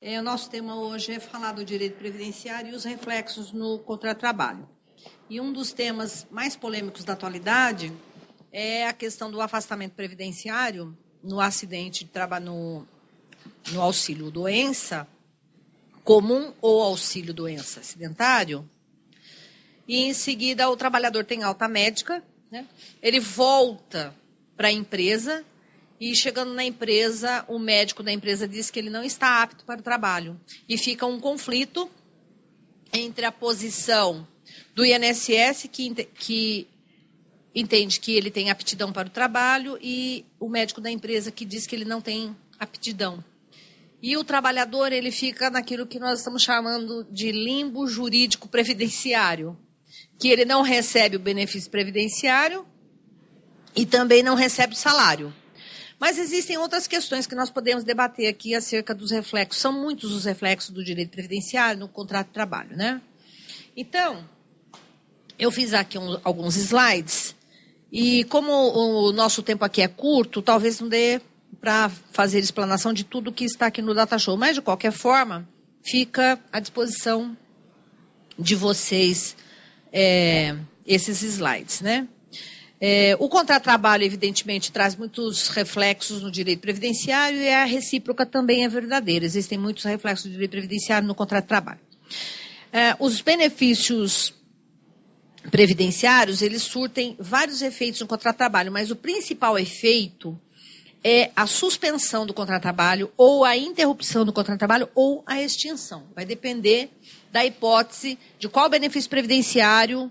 O nosso tema hoje é falar do direito previdenciário e os reflexos no contratrabalho. E um dos temas mais polêmicos da atualidade é a questão do afastamento previdenciário no acidente de trabalho, no auxílio-doença comum ou auxílio-doença acidentário. E, em seguida, o trabalhador tem alta médica, né? Ele volta para a empresa. E chegando na empresa, o médico da empresa diz que ele não está apto para o trabalho. E fica um conflito entre a posição do INSS, que entende que ele tem aptidão para o trabalho, e o médico da empresa, que diz que ele não tem aptidão. E o trabalhador, ele fica naquilo que nós estamos chamando de limbo jurídico previdenciário, que ele não recebe o benefício previdenciário e também não recebe o salário. Mas existem outras questões que nós podemos debater aqui acerca dos reflexos. São muitos os reflexos do direito previdenciário no contrato de trabalho, né? Então, eu fiz aqui alguns slides, e como o nosso tempo aqui é curto, talvez não dê para fazer explanação de tudo que está aqui no Data Show. Mas, de qualquer forma, fica à disposição de vocês esses slides, né? O contratrabalho, evidentemente, traz muitos reflexos no direito previdenciário, e a recíproca também é verdadeira. Existem muitos reflexos do direito previdenciário no contrato de trabalho. Os benefícios previdenciários, eles surtem vários efeitos no contrato de trabalho, mas o principal efeito é a suspensão do contrato de trabalho, ou a interrupção do contrato de trabalho, ou a extinção. Vai depender da hipótese de qual benefício previdenciário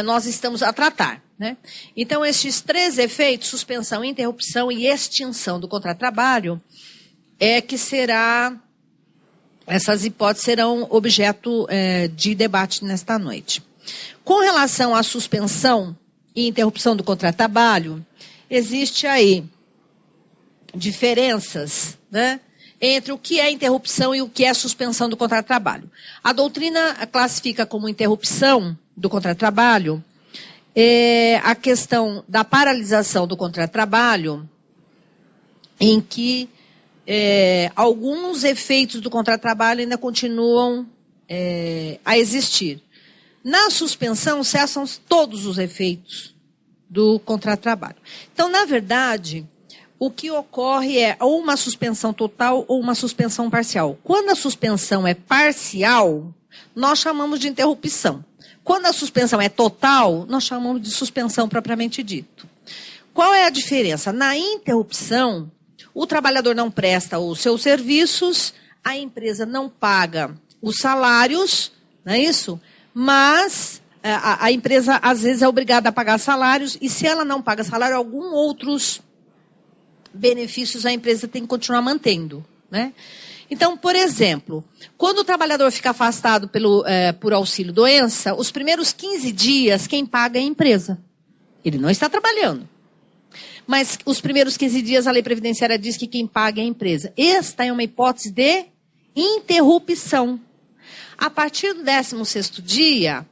nós estamos a tratar, né? Então, esses três efeitos, suspensão, interrupção e extinção do contrato de trabalho, essas hipóteses serão objeto de debate nesta noite. Com relação à suspensão e interrupção do contrato de trabalho, existe aí diferenças, né, entre o que é interrupção e o que é suspensão do contrato de trabalho. A doutrina classifica como interrupção do contrato de trabalho a questão da paralisação do contrato de trabalho, em que alguns efeitos do contrato de trabalho ainda continuam a existir. Na suspensão, cessam todos os efeitos do contrato de trabalho. Então, na verdade, o que ocorre é ou uma suspensão total ou uma suspensão parcial. Quando a suspensão é parcial, nós chamamos de interrupção. Quando a suspensão é total, nós chamamos de suspensão propriamente dito. Qual é a diferença? Na interrupção, o trabalhador não presta os seus serviços, a empresa não paga os salários, não é isso? Mas a empresa, às vezes, é obrigada a pagar salários, e se ela não paga salário, alguns outros benefícios a empresa tem que continuar mantendo, né? Então, por exemplo, quando o trabalhador fica afastado por auxílio-doença, os primeiros 15 dias, quem paga é a empresa. Ele não está trabalhando. Mas os primeiros 15 dias, a lei previdenciária diz que quem paga é a empresa. Esta é uma hipótese de interrupção. A partir do 16º dia,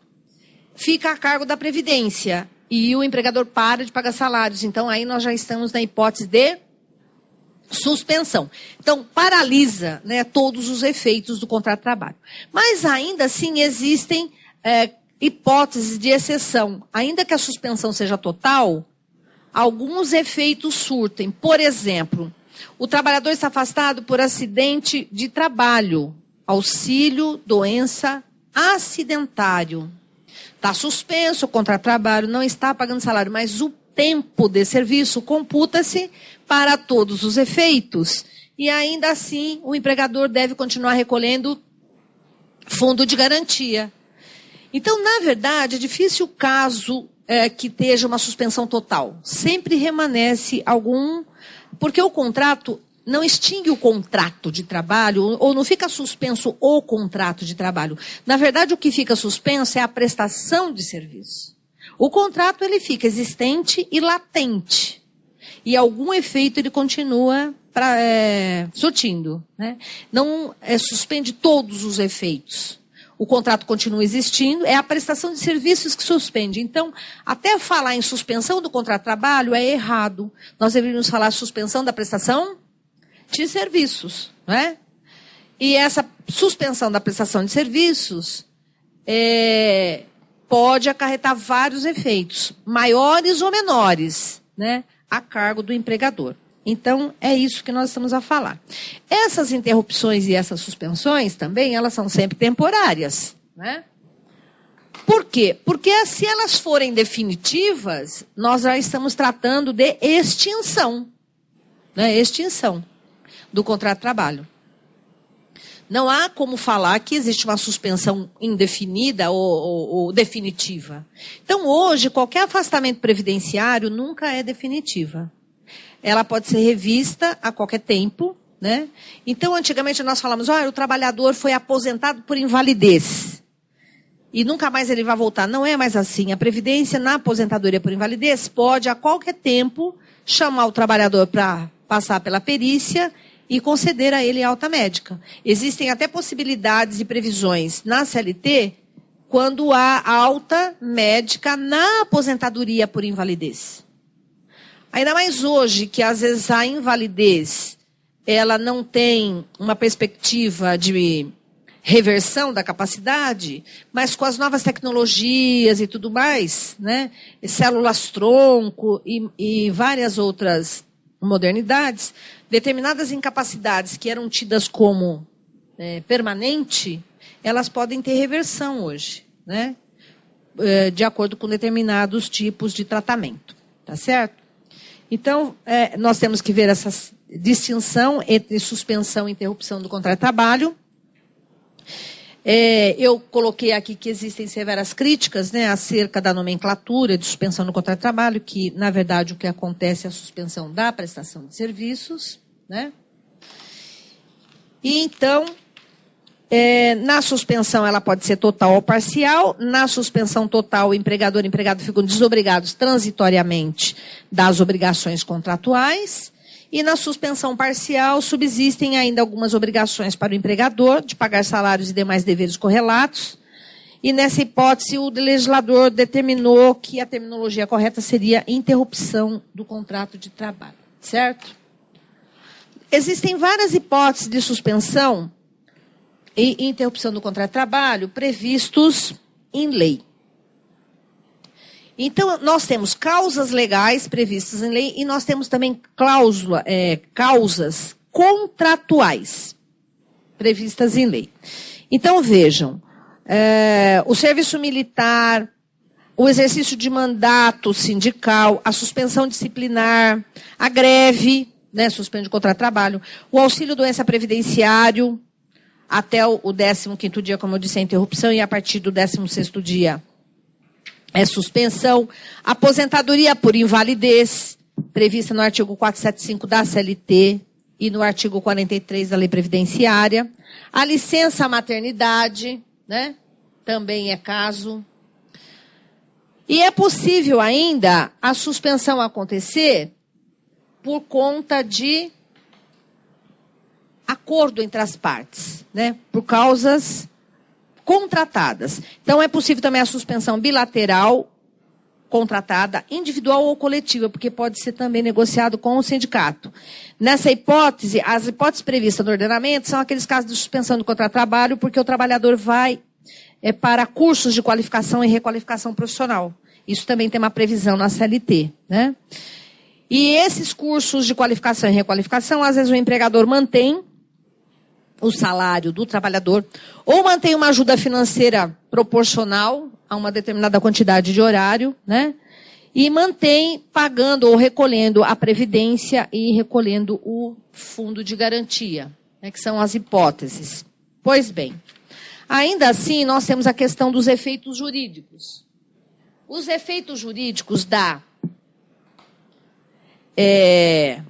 fica a cargo da Previdência, e o empregador para de pagar salários. Então, aí nós já estamos na hipótese de suspensão. Então, paralisa, né, todos os efeitos do contrato de trabalho. Mas, ainda assim, existem hipóteses de exceção. Ainda que a suspensão seja total, alguns efeitos surtem. Por exemplo, o trabalhador está afastado por acidente de trabalho, auxílio, doença, acidentário. Está suspenso o contrato de trabalho, não está pagando salário, mas o tempo de serviço computa-se para todos os efeitos, e ainda assim o empregador deve continuar recolhendo fundo de garantia. Então, na verdade, é difícil o caso que esteja uma suspensão total. Sempre remanesce porque o contrato não extingue o contrato de trabalho, ou não fica suspenso o contrato de trabalho. Na verdade, o que fica suspenso é a prestação de serviço. O contrato, ele fica existente e latente. E algum efeito ele continua surtindo, né? Não suspende todos os efeitos. O contrato continua existindo, é a prestação de serviços que suspende. Então, até falar em suspensão do contrato de trabalho é errado. Nós deveríamos falar suspensão da prestação de serviços, não é? E essa suspensão da prestação de serviços pode acarretar vários efeitos, maiores ou menores, né, a cargo do empregador. Então, é isso que nós estamos a falar. Essas interrupções e essas suspensões também, elas são sempre temporárias, né? Por quê? Porque se elas forem definitivas, nós já estamos tratando de extinção, né? Extinção do contrato de trabalho. Não há como falar que existe uma suspensão indefinida ou definitiva. Então, hoje, qualquer afastamento previdenciário nunca é definitiva. Ela pode ser revista a qualquer tempo, né? Então, antigamente nós falamos, o trabalhador foi aposentado por invalidez e nunca mais ele vai voltar. Não é mais assim. A Previdência, na aposentadoria por invalidez, pode, a qualquer tempo, chamar o trabalhador para passar pela perícia e conceder a ele alta médica. Existem até possibilidades e previsões na CLT quando há alta médica na aposentadoria por invalidez. Ainda mais hoje, que às vezes a invalidez ela não tem uma perspectiva de reversão da capacidade, mas com as novas tecnologias e tudo mais, né, células-tronco e várias outras modernidades, determinadas incapacidades que eram tidas como permanente, elas podem ter reversão hoje, né, de acordo com determinados tipos de tratamento, tá certo? Então, nós temos que ver essa distinção entre suspensão e interrupção do contrato de trabalho. Eu coloquei aqui que existem severas críticas, né, acerca da nomenclatura de suspensão do contrato de trabalho, que, na verdade, o que acontece é a suspensão da prestação de serviços, né? E, então, na suspensão ela pode ser total ou parcial. Na suspensão total, o empregador e o empregado ficam desobrigados transitoriamente das obrigações contratuais. E na suspensão parcial, subsistem ainda algumas obrigações para o empregador de pagar salários e demais deveres correlatos. E nessa hipótese, o legislador determinou que a terminologia correta seria interrupção do contrato de trabalho, certo? Existem várias hipóteses de suspensão e interrupção do contrato de trabalho previstos em lei. Então, nós temos causas legais previstas em lei e nós temos também causas contratuais previstas em lei. Então, vejam, o serviço militar, o exercício de mandato sindical, a suspensão disciplinar, a greve, né, suspende o contrato de trabalho, o auxílio doença previdenciário, até o 15º dia, como eu disse, a interrupção, e a partir do 16º dia, suspensão, aposentadoria por invalidez, prevista no artigo 475 da CLT e no artigo 43 da Lei Previdenciária, a licença maternidade, né, também é caso. E é possível ainda a suspensão acontecer por conta de acordo entre as partes, né, por causas contratadas. Então, é possível também a suspensão bilateral, contratada, individual ou coletiva, porque pode ser também negociado com o sindicato. Nessa hipótese, as hipóteses previstas no ordenamento são aqueles casos de suspensão do contrato de trabalho, porque o trabalhador vai para cursos de qualificação e requalificação profissional. Isso também tem uma previsão na CLT, né? E esses cursos de qualificação e requalificação, às vezes o empregador mantém o salário do trabalhador, ou mantém uma ajuda financeira proporcional a uma determinada quantidade de horário, né? E mantém pagando ou recolhendo a previdência e recolhendo o fundo de garantia, né, que são as hipóteses. Pois bem, ainda assim, nós temos a questão dos efeitos jurídicos. Os efeitos jurídicos da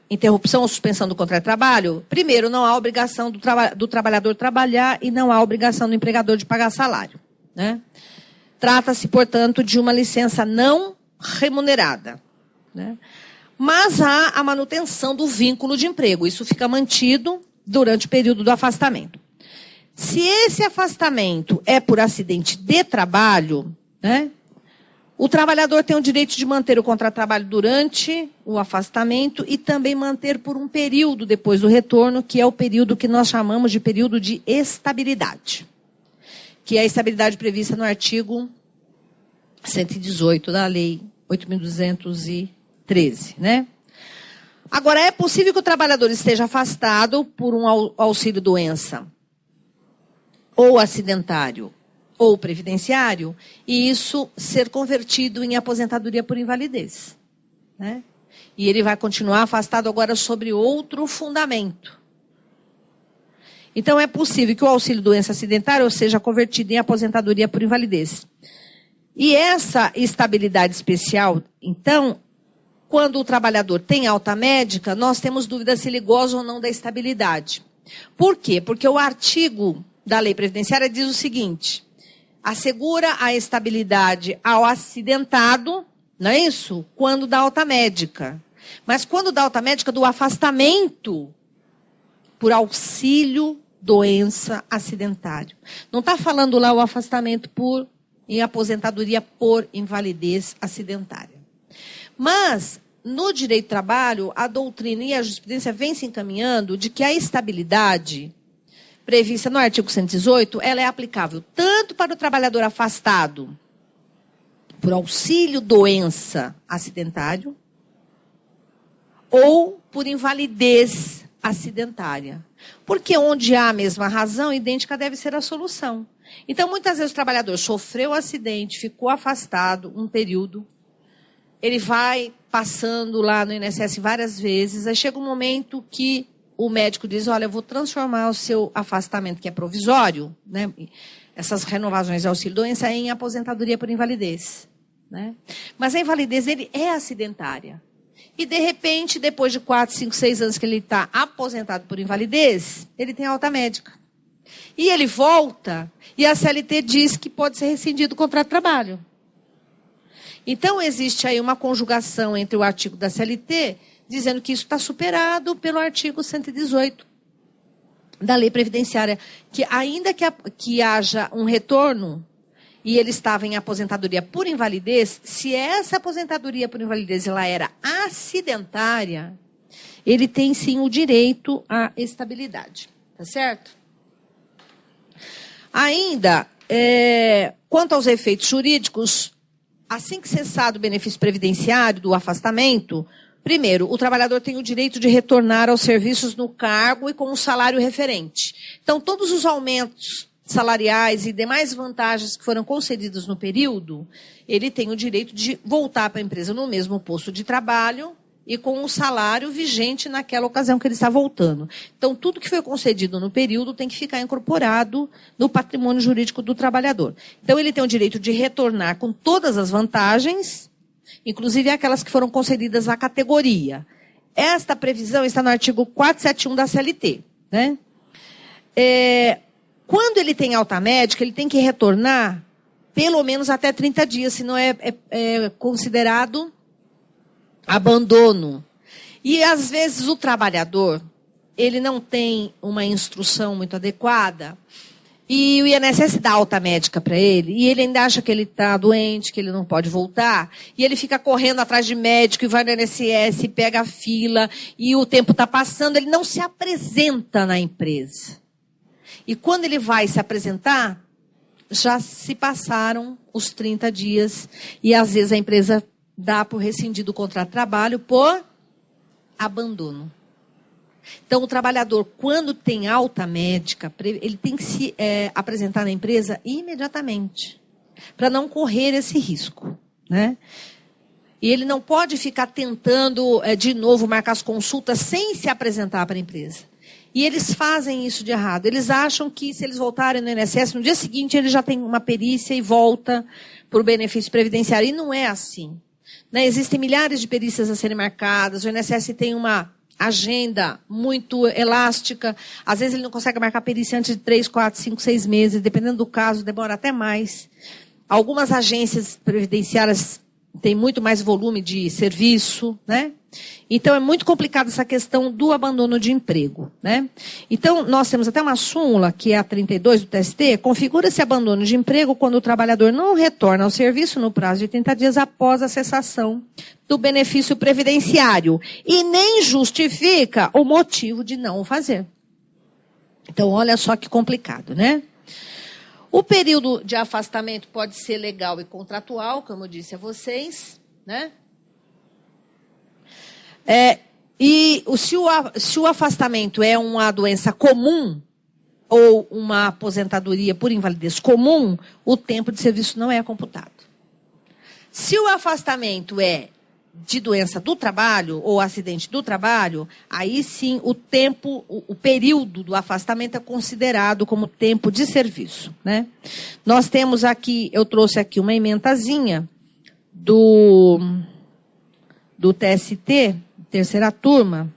interrupção ou suspensão do contrato de trabalho, primeiro, não há obrigação do trabalhador trabalhar e não há obrigação do empregador de pagar salário, né? Trata-se, portanto, de uma licença não remunerada, né? Mas há a manutenção do vínculo de emprego. Isso fica mantido durante o período do afastamento. Se esse afastamento é por acidente de trabalho, né, O trabalhador tem o direito de manter o contrato de trabalho durante o afastamento e também manter por um período depois do retorno, que é o período que nós chamamos de período de estabilidade, que é a estabilidade prevista no artigo 118 da Lei 8.213, né? Agora, é possível que o trabalhador esteja afastado por um auxílio-doença ou acidentário ou previdenciário, e isso ser convertido em aposentadoria por invalidez, né? E ele vai continuar afastado agora sobre outro fundamento. Então, é possível que o auxílio-doença acidentário seja convertido em aposentadoria por invalidez. E essa estabilidade especial, então, quando o trabalhador tem alta médica, nós temos dúvida se ele goza ou não da estabilidade. Por quê? Porque o artigo da lei previdenciária diz o seguinte: assegura a estabilidade ao acidentado, não é isso? Quando dá alta médica. Mas quando dá alta médica do afastamento por auxílio doença acidentário. Não está falando lá o afastamento em aposentadoria por invalidez acidentária. Mas, no direito do trabalho, a doutrina e a jurisprudência vem se encaminhando de que a estabilidade prevista no artigo 118, ela é aplicável tanto para o trabalhador afastado por auxílio doença acidentário ou por invalidez acidentária. Porque onde há a mesma razão, idêntica deve ser a solução. Então, muitas vezes o trabalhador sofreu um acidente, ficou afastado um período, ele vai passando lá no INSS várias vezes, aí chega um momento que o médico diz: olha, eu vou transformar o seu afastamento, que é provisório, né, essas renovações de auxílio-doença, em aposentadoria por invalidez, né? Mas a invalidez dele é acidentária. E, de repente, depois de 4, 5, 6 anos que ele está aposentado por invalidez, ele tem alta médica. E ele volta, e a CLT diz que pode ser rescindido o contrato de trabalho. Então, existe aí uma conjugação entre o artigo da CLT, dizendo que isso está superado pelo artigo 118 da Lei Previdenciária, que ainda que haja um retorno, e ele estava em aposentadoria por invalidez, se essa aposentadoria por invalidez ela era acidentária, ele tem sim o direito à estabilidade. Tá certo? Ainda, quanto aos efeitos jurídicos, assim que cessado o benefício previdenciário do afastamento, primeiro, o trabalhador tem o direito de retornar aos serviços no cargo e com um salário referente. Então, todos os aumentos salariais e demais vantagens que foram concedidas no período, ele tem o direito de voltar para a empresa no mesmo posto de trabalho e com o salário vigente naquela ocasião que ele está voltando. Então, tudo que foi concedido no período tem que ficar incorporado no patrimônio jurídico do trabalhador. Então, ele tem o direito de retornar com todas as vantagens, inclusive aquelas que foram concedidas à categoria. Esta previsão está no artigo 471 da CLT, né? Quando ele tem alta médica, ele tem que retornar pelo menos até 30 dias, senão é considerado abandono. E, às vezes, o trabalhador, ele não tem uma instrução muito adequada, e o INSS dá alta médica para ele, e ele ainda acha que ele está doente, que ele não pode voltar, e ele fica correndo atrás de médico, e vai no INSS, pega a fila, e o tempo está passando, ele não se apresenta na empresa. E quando ele vai se apresentar, já se passaram os 30 dias, e às vezes a empresa dá por rescindido o contrato de trabalho por abandono. Então, o trabalhador, quando tem alta médica, ele tem que se apresentar na empresa imediatamente, para não correr esse risco, né? E ele não pode ficar tentando, de novo, marcar as consultas sem se apresentar para a empresa. E eles fazem isso de errado. Eles acham que, se eles voltarem no INSS, no dia seguinte ele já tem uma perícia e volta para o benefício previdenciário. E não é assim, né? Existem milhares de perícias a serem marcadas. O INSS tem uma agenda muito elástica. Às vezes ele não consegue marcar perícia antes de 3, 4, 5, 6 meses. Dependendo do caso, demora até mais. Algumas agências previdenciárias têm muito mais volume de serviço, né? Então, é muito complicada essa questão do abandono de emprego, né? Então, nós temos até uma súmula, que é a 32 do TST, configura esse abandono de emprego quando o trabalhador não retorna ao serviço no prazo de 80 dias após a cessação do benefício previdenciário e nem justifica o motivo de não o fazer. Então, olha só que complicado, né? O período de afastamento pode ser legal e contratual, como eu disse a vocês, né? Se o afastamento é uma doença comum ou uma aposentadoria por invalidez comum, o tempo de serviço não é computado. Se o afastamento é de doença do trabalho ou acidente do trabalho, aí sim o período do afastamento é considerado como tempo de serviço, né? Nós temos aqui, eu trouxe aqui uma emendazinha do TST, terceira turma.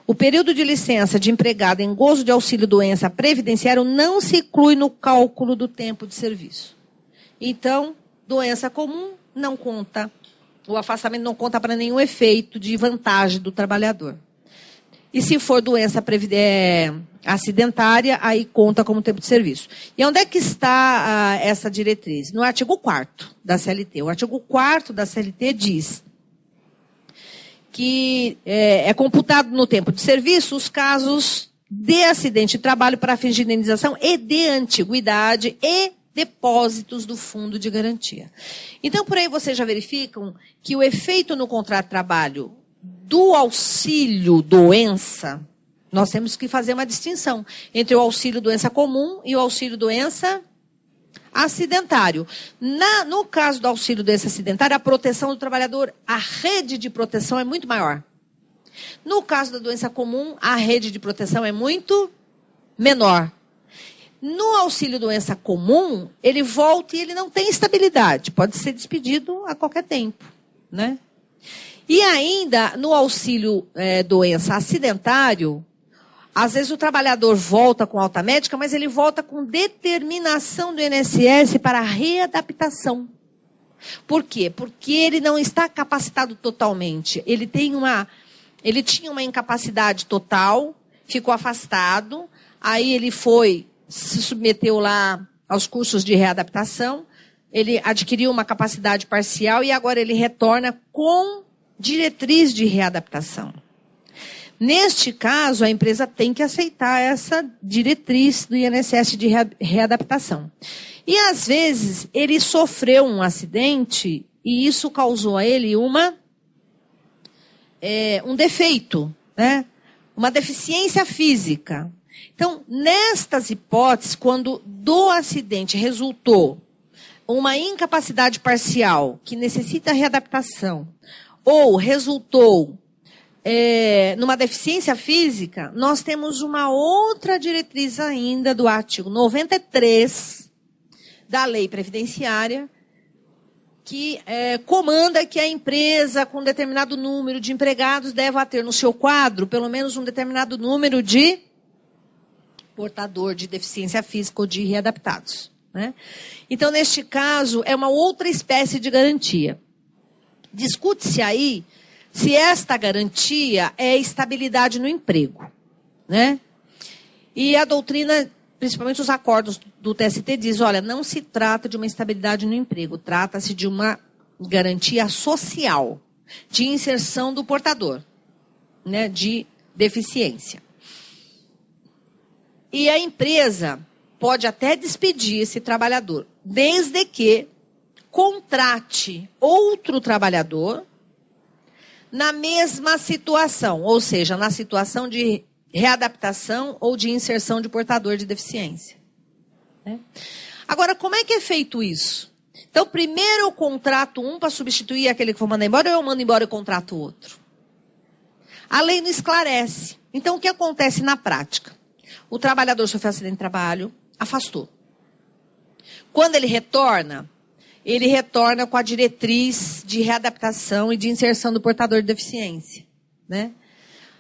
O período de licença de empregado em gozo de auxílio-doença previdenciário não se inclui no cálculo do tempo de serviço. Então, doença comum não conta, o afastamento não conta para nenhum efeito de vantagem do trabalhador. E se for doença acidentária, aí conta como tempo de serviço. E onde é que está essa diretriz? No artigo 4º da CLT. O artigo 4º da CLT diz que é computado no tempo de serviço os casos de acidente de trabalho para fins de indenização e de antiguidade e depósitos do fundo de garantia. Então, por aí vocês já verificam que o efeito no contrato de trabalho do auxílio-doença, nós temos que fazer uma distinção entre o auxílio-doença comum e o auxílio-doença acidentário. No caso do auxílio-doença acidentária, a proteção do trabalhador, a rede de proteção é muito maior. No caso da doença comum, a rede de proteção é muito menor. No auxílio-doença comum, ele volta e ele não tem estabilidade. Pode ser despedido a qualquer tempo, né? E ainda, no auxílio-doença acidentário, às vezes o trabalhador volta com alta médica, mas ele volta com determinação do INSS para readaptação. Por quê? Porque ele não está capacitado totalmente. Ele tinha uma incapacidade total, ficou afastado, aí ele se submeteu lá aos cursos de readaptação, ele adquiriu uma capacidade parcial e agora ele retorna com diretriz de readaptação. Neste caso, a empresa tem que aceitar essa diretriz do INSS de readaptação. E, às vezes, ele sofreu um acidente e isso causou a ele um defeito, né? Uma deficiência física. Então, nestas hipóteses, quando do acidente resultou uma incapacidade parcial que necessita readaptação ou resultou numa deficiência física, nós temos uma outra diretriz ainda do artigo 93 da Lei Previdenciária, que comanda que a empresa com determinado número de empregados deva ter no seu quadro pelo menos um determinado número de portador de deficiência física ou de readaptados, né? Então, neste caso, é uma outra espécie de garantia. Discute-se aí se esta garantia é estabilidade no emprego, né? E a doutrina, principalmente os acordos do TST, diz, olha, não se trata de uma estabilidade no emprego, trata-se de uma garantia social, de inserção do portador, né, de deficiência. E a empresa pode até despedir esse trabalhador, desde que contrate outro trabalhador na mesma situação, ou seja, na situação de readaptação ou de inserção de portador de deficiência, né? Agora, como é que é feito isso? Então, primeiro eu contrato um para substituir aquele que for mandar embora, ou eu mando embora e contrato outro? A lei não esclarece. Então, o que acontece na prática? O trabalhador sofreu acidente de trabalho, afastou. Quando ele retorna com a diretriz de readaptação e de inserção do portador de deficiência, né?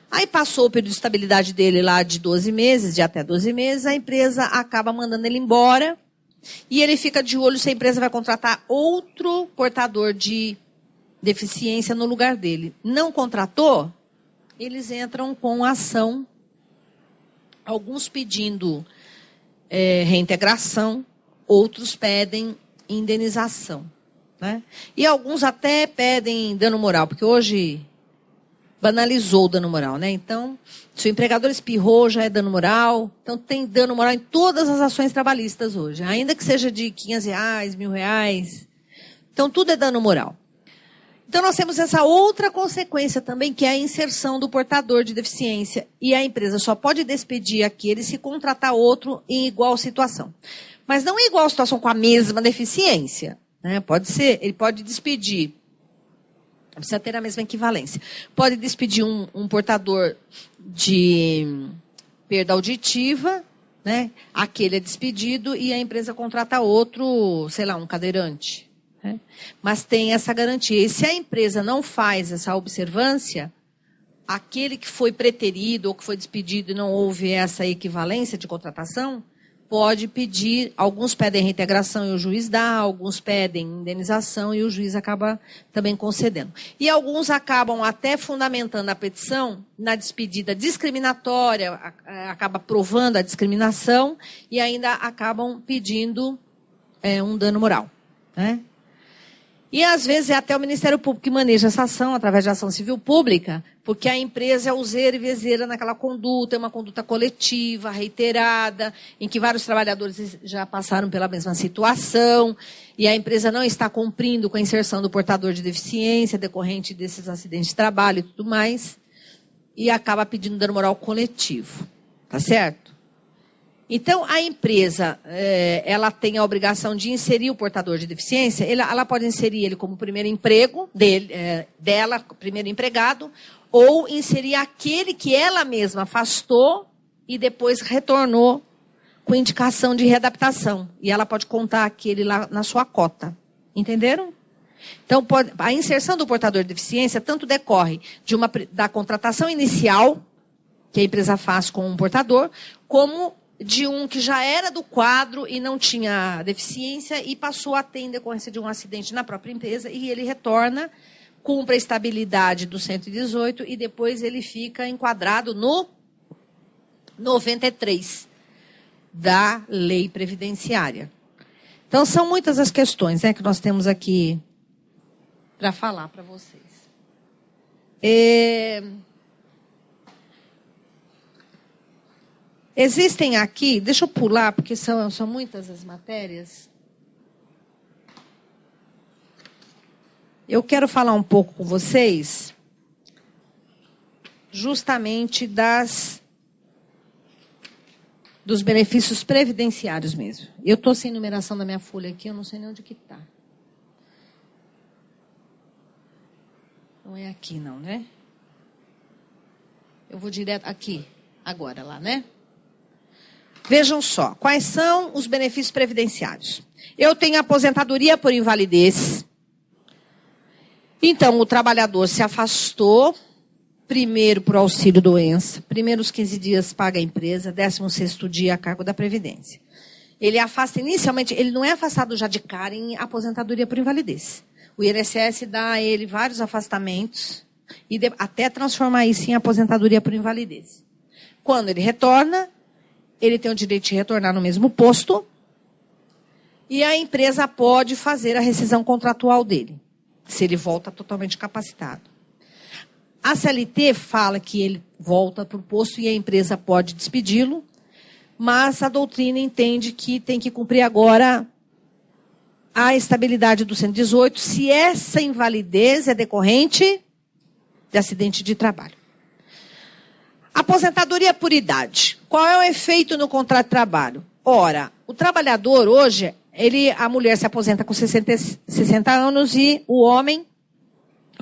Aí passou o período de estabilidade dele lá de 12 meses, de até 12 meses, a empresa acaba mandando ele embora e ele fica de olho se a empresa vai contratar outro portador de deficiência no lugar dele. Não contratou, eles entram com ação, alguns pedindo reintegração, outros pedem indenização, né? E alguns até pedem dano moral, porque hoje banalizou o dano moral, né? Então, se o empregador espirrou, já é dano moral. Então, tem dano moral em todas as ações trabalhistas hoje, ainda que seja de R$500, R$1.000. Então, tudo é dano moral. Então, nós temos essa outra consequência também, que é a inserção do portador de deficiência. E a empresa só pode despedir aquele se contratar outro em igual situação. Mas não em igual situação com a mesma deficiência, né? Pode ser, ele pode despedir, precisa ter a mesma equivalência. Pode despedir um portador de perda auditiva, né? Aquele é despedido e a empresa contrata outro, sei lá, um cadeirante. Mas tem essa garantia. E se a empresa não faz essa observância, aquele que foi preterido ou que foi despedido e não houve essa equivalência de contratação, pode pedir, alguns pedem reintegração e o juiz dá, alguns pedem indenização e o juiz acaba também concedendo. E alguns acabam até fundamentando a petição na despedida discriminatória, acaba provando a discriminação e ainda acabam pedindo um dano moral, né? E, às vezes, é até o Ministério Público que maneja essa ação, através de ação civil pública, porque a empresa é useira e vezeira naquela conduta, é uma conduta coletiva, reiterada, em que vários trabalhadores já passaram pela mesma situação, e a empresa não está cumprindo com a inserção do portador de deficiência, decorrente desses acidentes de trabalho e tudo mais, e acaba pedindo dano moral coletivo. Tá certo? Então, a empresa, ela tem a obrigação de inserir o portador de deficiência, ela pode inserir ele como primeiro emprego dela, primeiro empregado, ou inserir aquele que ela mesma afastou e depois retornou com indicação de readaptação. E ela pode contar aquele lá na sua cota. Entenderam? Então, a inserção do portador de deficiência tanto decorre da contratação inicial, que a empresa faz com um portador, como de um que já era do quadro e não tinha deficiência e passou a ter em decorrência de um acidente na própria empresa e ele retorna, cumpre a estabilidade do 118 e depois ele fica enquadrado no 93 da lei previdenciária. Então, são muitas as questões, né, que nós temos aqui para falar para vocês. Existem aqui, deixa eu pular, porque são muitas as matérias. Eu quero falar um pouco com vocês, justamente dos benefícios previdenciários mesmo. Eu estou sem numeração da minha folha aqui, eu não sei nem onde que está. Não é aqui não, né? Eu vou direto aqui, agora lá, né? Vejam só, quais são os benefícios previdenciários? Eu tenho aposentadoria por invalidez. Então, o trabalhador se afastou, primeiro por auxílio-doença, primeiros 15 dias paga a empresa, 16º dia a cargo da Previdência. Ele afasta inicialmente, ele não é afastado já de cara em aposentadoria por invalidez. O INSS dá a ele vários afastamentos, e até transformar isso em aposentadoria por invalidez. Quando ele retorna, ele tem o direito de retornar no mesmo posto e a empresa pode fazer a rescisão contratual dele, se ele volta totalmente capacitado. A CLT fala que ele volta para o posto e a empresa pode despedi-lo, mas a doutrina entende que tem que cumprir agora a estabilidade do 118 se essa invalidez é decorrente de acidente de trabalho. Aposentadoria por idade. Qual é o efeito no contrato de trabalho? Ora, o trabalhador hoje, a mulher se aposenta com 60 anos e o homem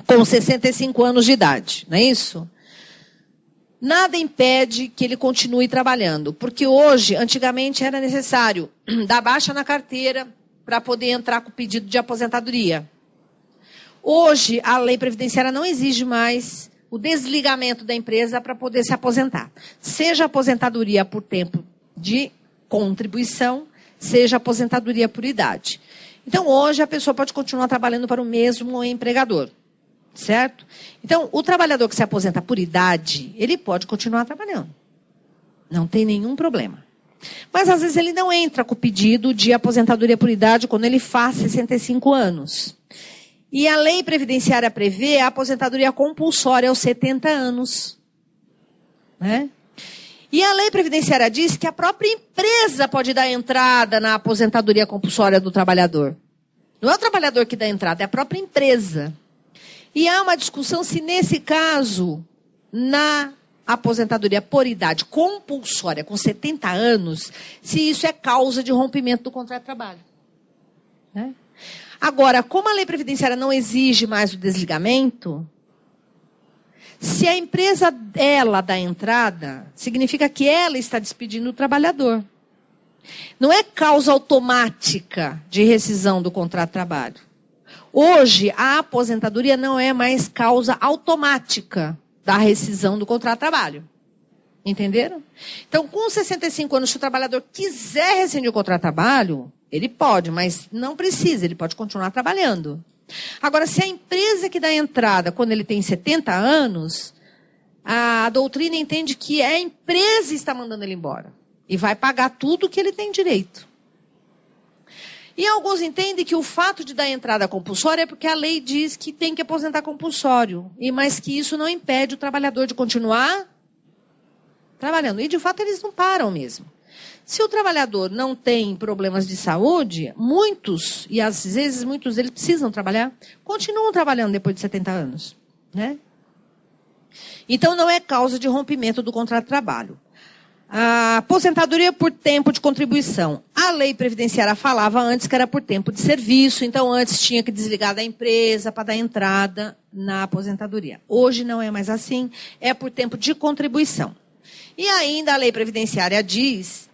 com 65 anos de idade, não é isso? Nada impede que ele continue trabalhando, porque hoje, antigamente, era necessário dar baixa na carteira para poder entrar com o pedido de aposentadoria. Hoje, a lei previdenciária não exige mais o desligamento da empresa para poder se aposentar. Seja aposentadoria por tempo de contribuição, seja aposentadoria por idade. Então, hoje, a pessoa pode continuar trabalhando para o mesmo empregador. certo? Então, o trabalhador que se aposenta por idade, ele pode continuar trabalhando. Não tem nenhum problema. Mas, às vezes, ele não entra com o pedido de aposentadoria por idade quando ele faz 65 anos. E a lei previdenciária prevê a aposentadoria compulsória aos 70 anos. Né? E a lei previdenciária diz que a própria empresa pode dar entrada na aposentadoria compulsória do trabalhador. Não é o trabalhador que dá entrada, é a própria empresa. E há uma discussão se, nesse caso, na aposentadoria por idade compulsória, com 70 anos, se isso é causa de rompimento do contrato de trabalho. Né? Agora, como a lei previdenciária não exige mais o desligamento, se a empresa ela dá entrada, significa que ela está despedindo o trabalhador. Não é causa automática de rescisão do contrato de trabalho. Hoje, a aposentadoria não é mais causa automática da rescisão do contrato de trabalho. Entenderam? Então, com 65 anos, se o trabalhador quiser rescindir o contrato de trabalho, ele pode, mas não precisa, ele pode continuar trabalhando. Agora, se a empresa que dá entrada, quando ele tem 70 anos, a doutrina entende que a empresa está mandando ele embora. E vai pagar tudo que ele tem direito. E alguns entendem que o fato de dar entrada compulsória é porque a lei diz que tem que aposentar compulsório. Mas que isso não impede o trabalhador de continuar trabalhando. E, de fato, eles não param mesmo. Se o trabalhador não tem problemas de saúde, muitos, e às vezes muitos deles precisam trabalhar, continuam trabalhando depois de 70 anos. Né? Então, não é causa de rompimento do contrato de trabalho. A aposentadoria por tempo de contribuição. A lei previdenciária falava antes que era por tempo de serviço, então antes tinha que desligar da empresa para dar entrada na aposentadoria. Hoje não é mais assim, é por tempo de contribuição. E ainda a lei previdenciária diz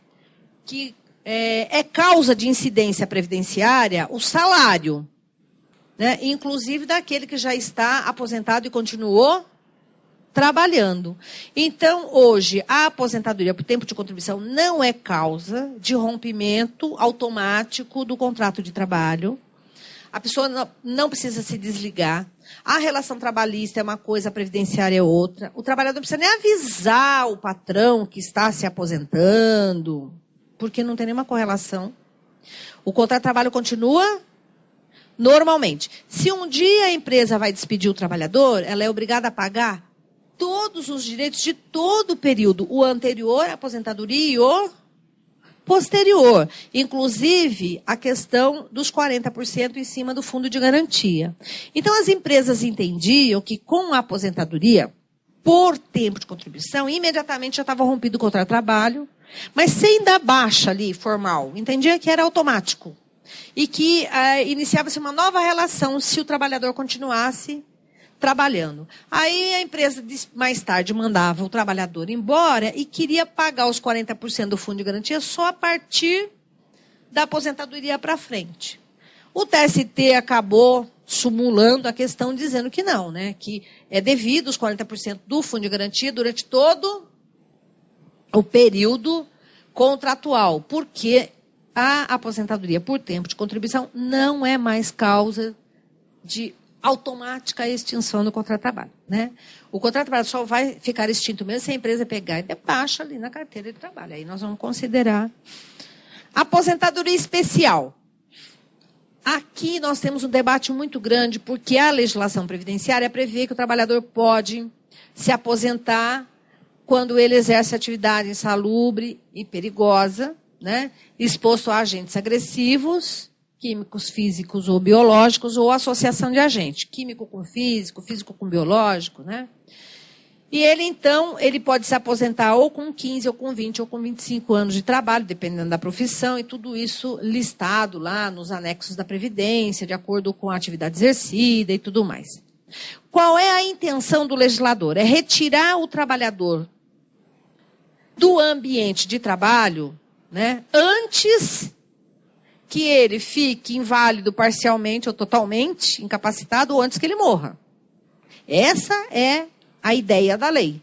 que é causa de incidência previdenciária o salário, né? Inclusive daquele que já está aposentado e continuou trabalhando. Então, hoje, a aposentadoria por tempo de contribuição não é causa de rompimento automático do contrato de trabalho. A pessoa não precisa se desligar. A relação trabalhista é uma coisa, a previdenciária é outra. O trabalhador não precisa nem avisar o patrão que está se aposentando, porque não tem nenhuma correlação. O contrato de trabalho continua normalmente. Se um dia a empresa vai despedir o trabalhador, ela é obrigada a pagar todos os direitos de todo o período, o anterior à aposentadoria e o posterior. Inclusive, a questão dos 40% em cima do fundo de garantia. Então, as empresas entendiam que com a aposentadoria, por tempo de contribuição, imediatamente já estava rompido o contrato de trabalho, mas sem dar baixa ali, formal. Entendia que era automático. E que iniciava-se uma nova relação se o trabalhador continuasse trabalhando. Aí a empresa, mais tarde, mandava o trabalhador embora e queria pagar os 40% do fundo de garantia só a partir da aposentadoria para frente. O TST acabou sumulando a questão, dizendo que não, né? Que é devido os 40% do fundo de garantia durante todo o período contratual, porque a aposentadoria por tempo de contribuição não é mais causa de automática extinção do contrato de trabalho. Né? O contrato de trabalho só vai ficar extinto mesmo se a empresa pegar e der baixa ali na carteira de trabalho. Aí nós vamos considerar. Aposentadoria especial. Aqui nós temos um debate muito grande, porque a legislação previdenciária prevê que o trabalhador pode se aposentar quando ele exerce atividade insalubre e perigosa, né? Exposto a agentes agressivos, químicos, físicos ou biológicos, ou associação de agente, químico com físico, físico com biológico, né? E ele, então, ele pode se aposentar ou com 15, ou com 20, ou com 25 anos de trabalho, dependendo da profissão, e tudo isso listado lá nos anexos da Previdência, de acordo com a atividade exercida e tudo mais. Qual é a intenção do legislador? É retirar o trabalhador do ambiente de trabalho, né, antes que ele fique inválido parcialmente ou totalmente, incapacitado, ou antes que ele morra. Essa é a ideia da lei.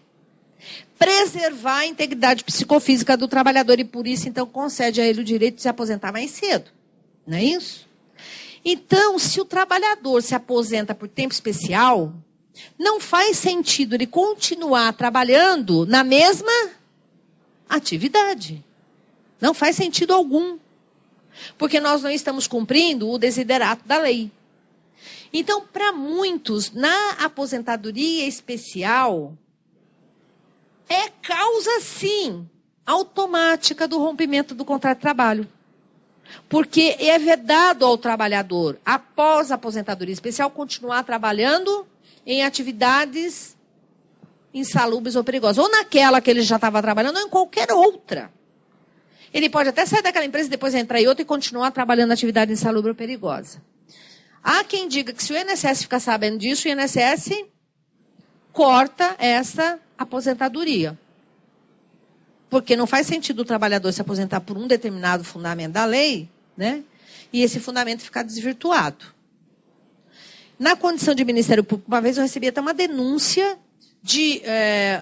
Preservar a integridade psicofísica do trabalhador e, por isso, então, concede a ele o direito de se aposentar mais cedo. Não é isso? Então, se o trabalhador se aposenta por tempo especial, não faz sentido ele continuar trabalhando na mesma atividade. Não faz sentido algum. Porque nós não estamos cumprindo o desiderato da lei. Então, para muitos, na aposentadoria especial, é causa, sim, automática do rompimento do contrato de trabalho. Porque é vedado ao trabalhador, após a aposentadoria especial, continuar trabalhando em atividades insalubres ou perigosas. Ou naquela que ele já estava trabalhando, ou em qualquer outra. Ele pode até sair daquela empresa e depois entrar em outra e continuar trabalhando na atividade insalubre ou perigosa. Há quem diga que se o INSS ficar sabendo disso, o INSS corta essa aposentadoria. Porque não faz sentido o trabalhador se aposentar por um determinado fundamento da lei, né? E esse fundamento ficar desvirtuado. Na condição de Ministério Público, uma vez eu recebi até uma denúncia de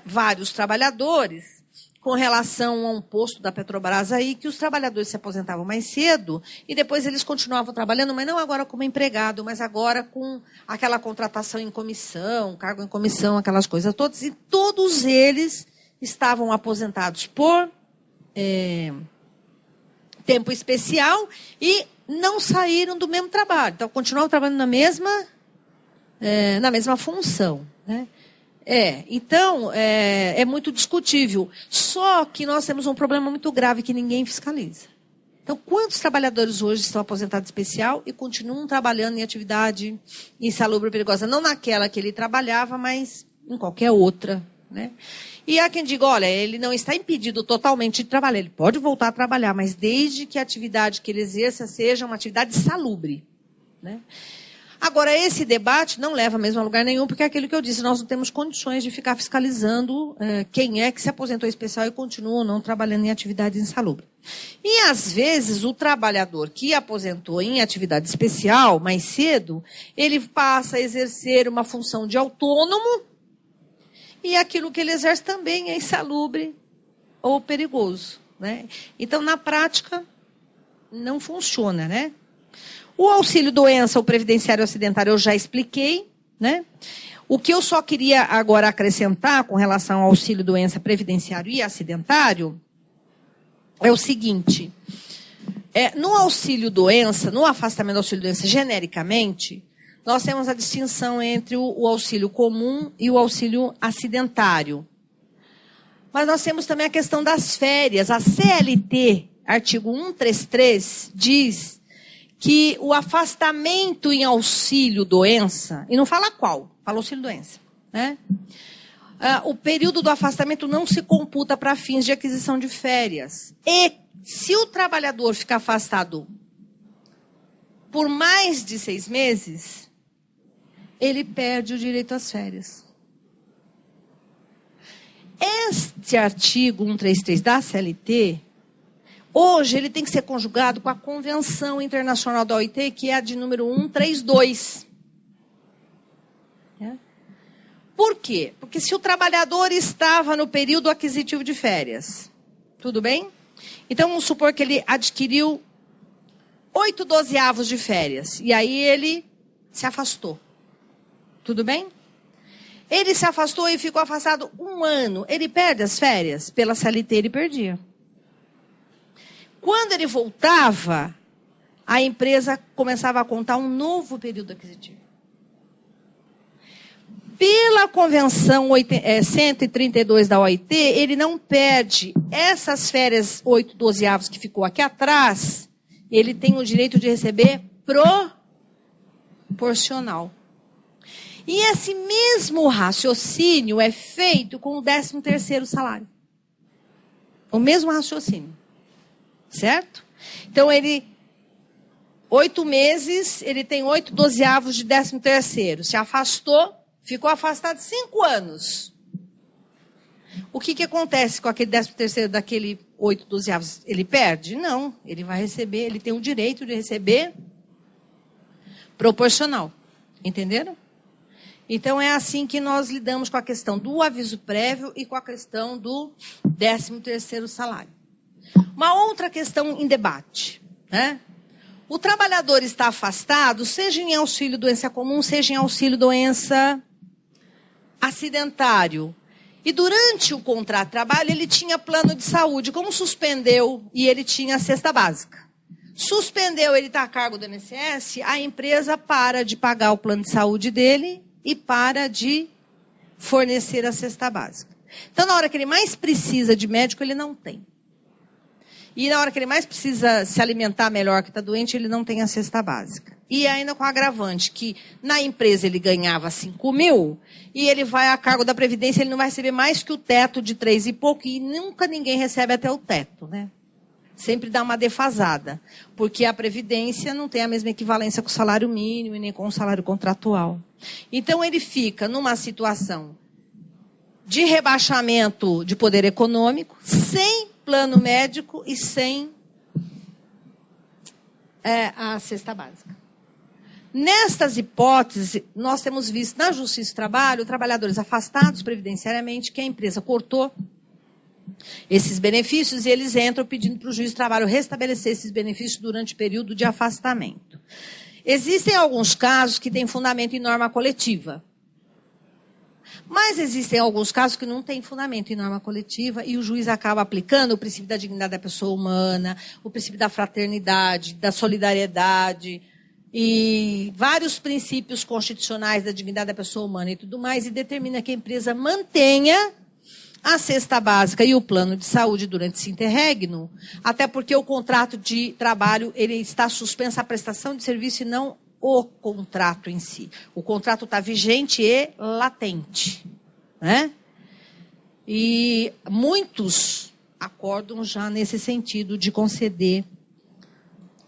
vários trabalhadores com relação a um posto da Petrobras aí, que os trabalhadores se aposentavam mais cedo e depois eles continuavam trabalhando, mas não agora como empregado, mas agora com aquela contratação em comissão, cargo em comissão, aquelas coisas todas. E todos eles estavam aposentados por tempo especial e não saíram do mesmo trabalho. Então, continuavam trabalhando na mesma função, né? Então, é muito discutível. Só que nós temos um problema muito grave que ninguém fiscaliza. Então, quantos trabalhadores hoje estão aposentados especial e continuam trabalhando em atividade insalubre e perigosa? Não naquela que ele trabalhava, mas em qualquer outra, né? E há quem diga, olha, ele não está impedido totalmente de trabalhar. Ele pode voltar a trabalhar, mas desde que a atividade que ele exerça seja uma atividade salubre, né? Agora, esse debate não leva mesmo a lugar nenhum, porque é aquilo que eu disse, nós não temos condições de ficar fiscalizando quem é que se aposentou especial e continua ou não trabalhando em atividade insalubre. E, às vezes, o trabalhador que aposentou em atividade especial mais cedo, ele passa a exercer uma função de autônomo e aquilo que ele exerce também é insalubre ou perigoso, né? Então, na prática, não funciona, né? O auxílio-doença, o previdenciário acidentário, eu já expliquei, né? O que eu só queria agora acrescentar com relação ao auxílio-doença previdenciário e acidentário é o seguinte. No auxílio-doença, no afastamento do auxílio-doença genericamente, nós temos a distinção entre o auxílio comum e o auxílio acidentário. Mas nós temos também a questão das férias. A CLT, artigo 133, diz que o afastamento em auxílio-doença, e não fala qual, fala auxílio-doença, né? O período do afastamento não se computa para fins de aquisição de férias. E se o trabalhador ficar afastado por mais de 6 meses, ele perde o direito às férias. Este artigo 133 da CLT, hoje ele tem que ser conjugado com a Convenção Internacional da OIT, que é a de número 132. Por quê? Porque se o trabalhador estava no período aquisitivo de férias, tudo bem? Então, vamos supor que ele adquiriu 8/12 de férias, e aí ele se afastou. Tudo bem? Ele se afastou e ficou afastado 1 ano. Ele perde as férias? Pela CLT ele perdia. Quando ele voltava, a empresa começava a contar um novo período aquisitivo. Pela Convenção 132 da OIT, ele não perde essas férias 8/12 que ficou aqui atrás, ele tem o direito de receber proporcional. E esse mesmo raciocínio é feito com o 13º salário. O mesmo raciocínio. Certo? Então, 8 meses, ele tem 8/12 de 13º. Se afastou, ficou afastado 5 anos. O que acontece com aquele 13º daquele 8/12? Ele perde? Não. Ele vai receber, ele tem o direito de receber proporcional. Entenderam? Então, é assim que nós lidamos com a questão do aviso prévio e com a questão do 13º salário. Uma outra questão em debate, né? O trabalhador está afastado, seja em auxílio-doença comum, seja em auxílio-doença acidentário. E durante o contrato de trabalho, ele tinha plano de saúde. Como suspendeu e ele tinha a cesta básica. Suspendeu, ele está a cargo do INSS, a empresa para de pagar o plano de saúde dele e para de fornecer a cesta básica. Então, na hora que ele mais precisa de médico, ele não tem. E na hora que ele mais precisa se alimentar melhor, que está doente, ele não tem a cesta básica. E ainda com o agravante, que na empresa ele ganhava 5 mil, e ele vai a cargo da Previdência, ele não vai receber mais que o teto de 3 e pouco, e nunca ninguém recebe até o teto, né? Sempre dá uma defasada, porque a Previdência não tem a mesma equivalência com o salário mínimo e nem com o salário contratual. Então ele fica numa situação de rebaixamento de poder econômico, sem plano médico e sem a cesta básica. Nestas hipóteses, nós temos visto na Justiça do Trabalho trabalhadores afastados previdenciariamente, que a empresa cortou esses benefícios e eles entram pedindo para o juiz do trabalho restabelecer esses benefícios durante o período de afastamento. Existem alguns casos que têm fundamento em norma coletiva. Mas existem alguns casos que não têm fundamento em norma coletiva e o juiz acaba aplicando o princípio da dignidade da pessoa humana, o princípio da fraternidade, da solidariedade e vários princípios constitucionais da dignidade da pessoa humana e tudo mais, e determina que a empresa mantenha a cesta básica e o plano de saúde durante esse interregno, até porque o contrato de trabalho ele está suspenso à prestação de serviço e não o contrato em si. O contrato está vigente e latente, né? E muitos acordam já nesse sentido de conceder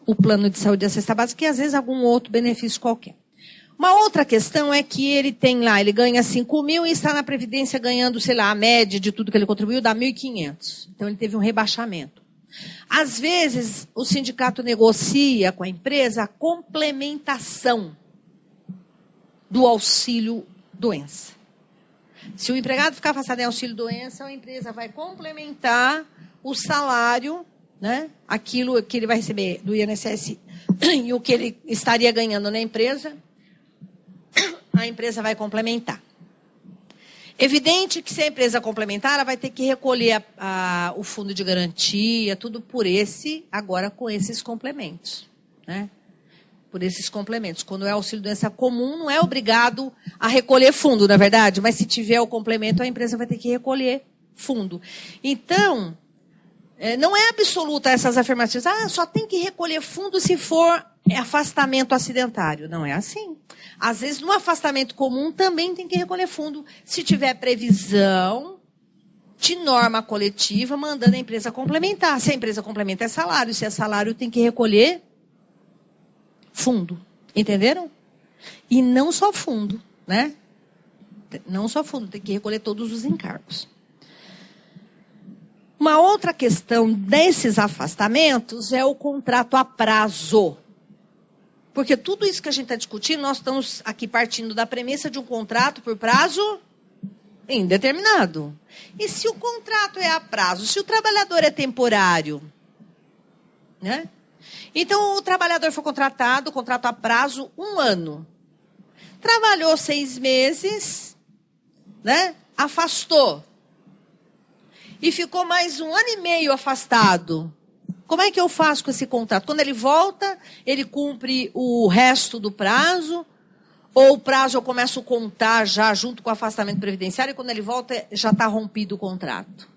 o plano de saúde e a cesta básica e às vezes algum outro benefício qualquer. Uma outra questão é que ele tem lá, ele ganha 5 mil e está na Previdência ganhando, sei lá, a média de tudo que ele contribuiu dá 1.500. Então ele teve um rebaixamento. Às vezes, o sindicato negocia com a empresa a complementação do auxílio-doença. Se o empregado ficar afastado em auxílio-doença, a empresa vai complementar o salário, né, aquilo que ele vai receber do INSS e o que ele estaria ganhando na empresa, a empresa vai complementar. Evidente que se a empresa complementar, ela vai ter que recolher o fundo de garantia, tudo por agora com esses complementos, né? Por esses complementos. Quando é auxílio-doença comum, não é obrigado a recolher fundo, na verdade, mas se tiver o complemento, a empresa vai ter que recolher fundo. Então, não é absoluta essas afirmações. Só tem que recolher fundo se for afastamento acidentário. Não é assim. Às vezes, no afastamento comum, também tem que recolher fundo, se tiver previsão de norma coletiva, mandando a empresa complementar. Se a empresa complementa, é salário. Se é salário, tem que recolher fundo. Entenderam? E não só fundo, né? Não só fundo, tem que recolher todos os encargos. Uma outra questão desses afastamentos é o contrato a prazo. Porque tudo isso que a gente está discutindo, nós estamos aqui partindo da premissa de um contrato por prazo indeterminado. E se o contrato é a prazo, se o trabalhador é temporário, né? Então, o trabalhador foi contratado, contrato a prazo, 1 ano. Trabalhou 6 meses, né? Afastou. E ficou mais 1 ano e meio afastado. Como é que eu faço com esse contrato? Quando ele volta, ele cumpre o resto do prazo, ou o prazo eu começo a contar já junto com o afastamento previdenciário, e quando ele volta já está rompido o contrato.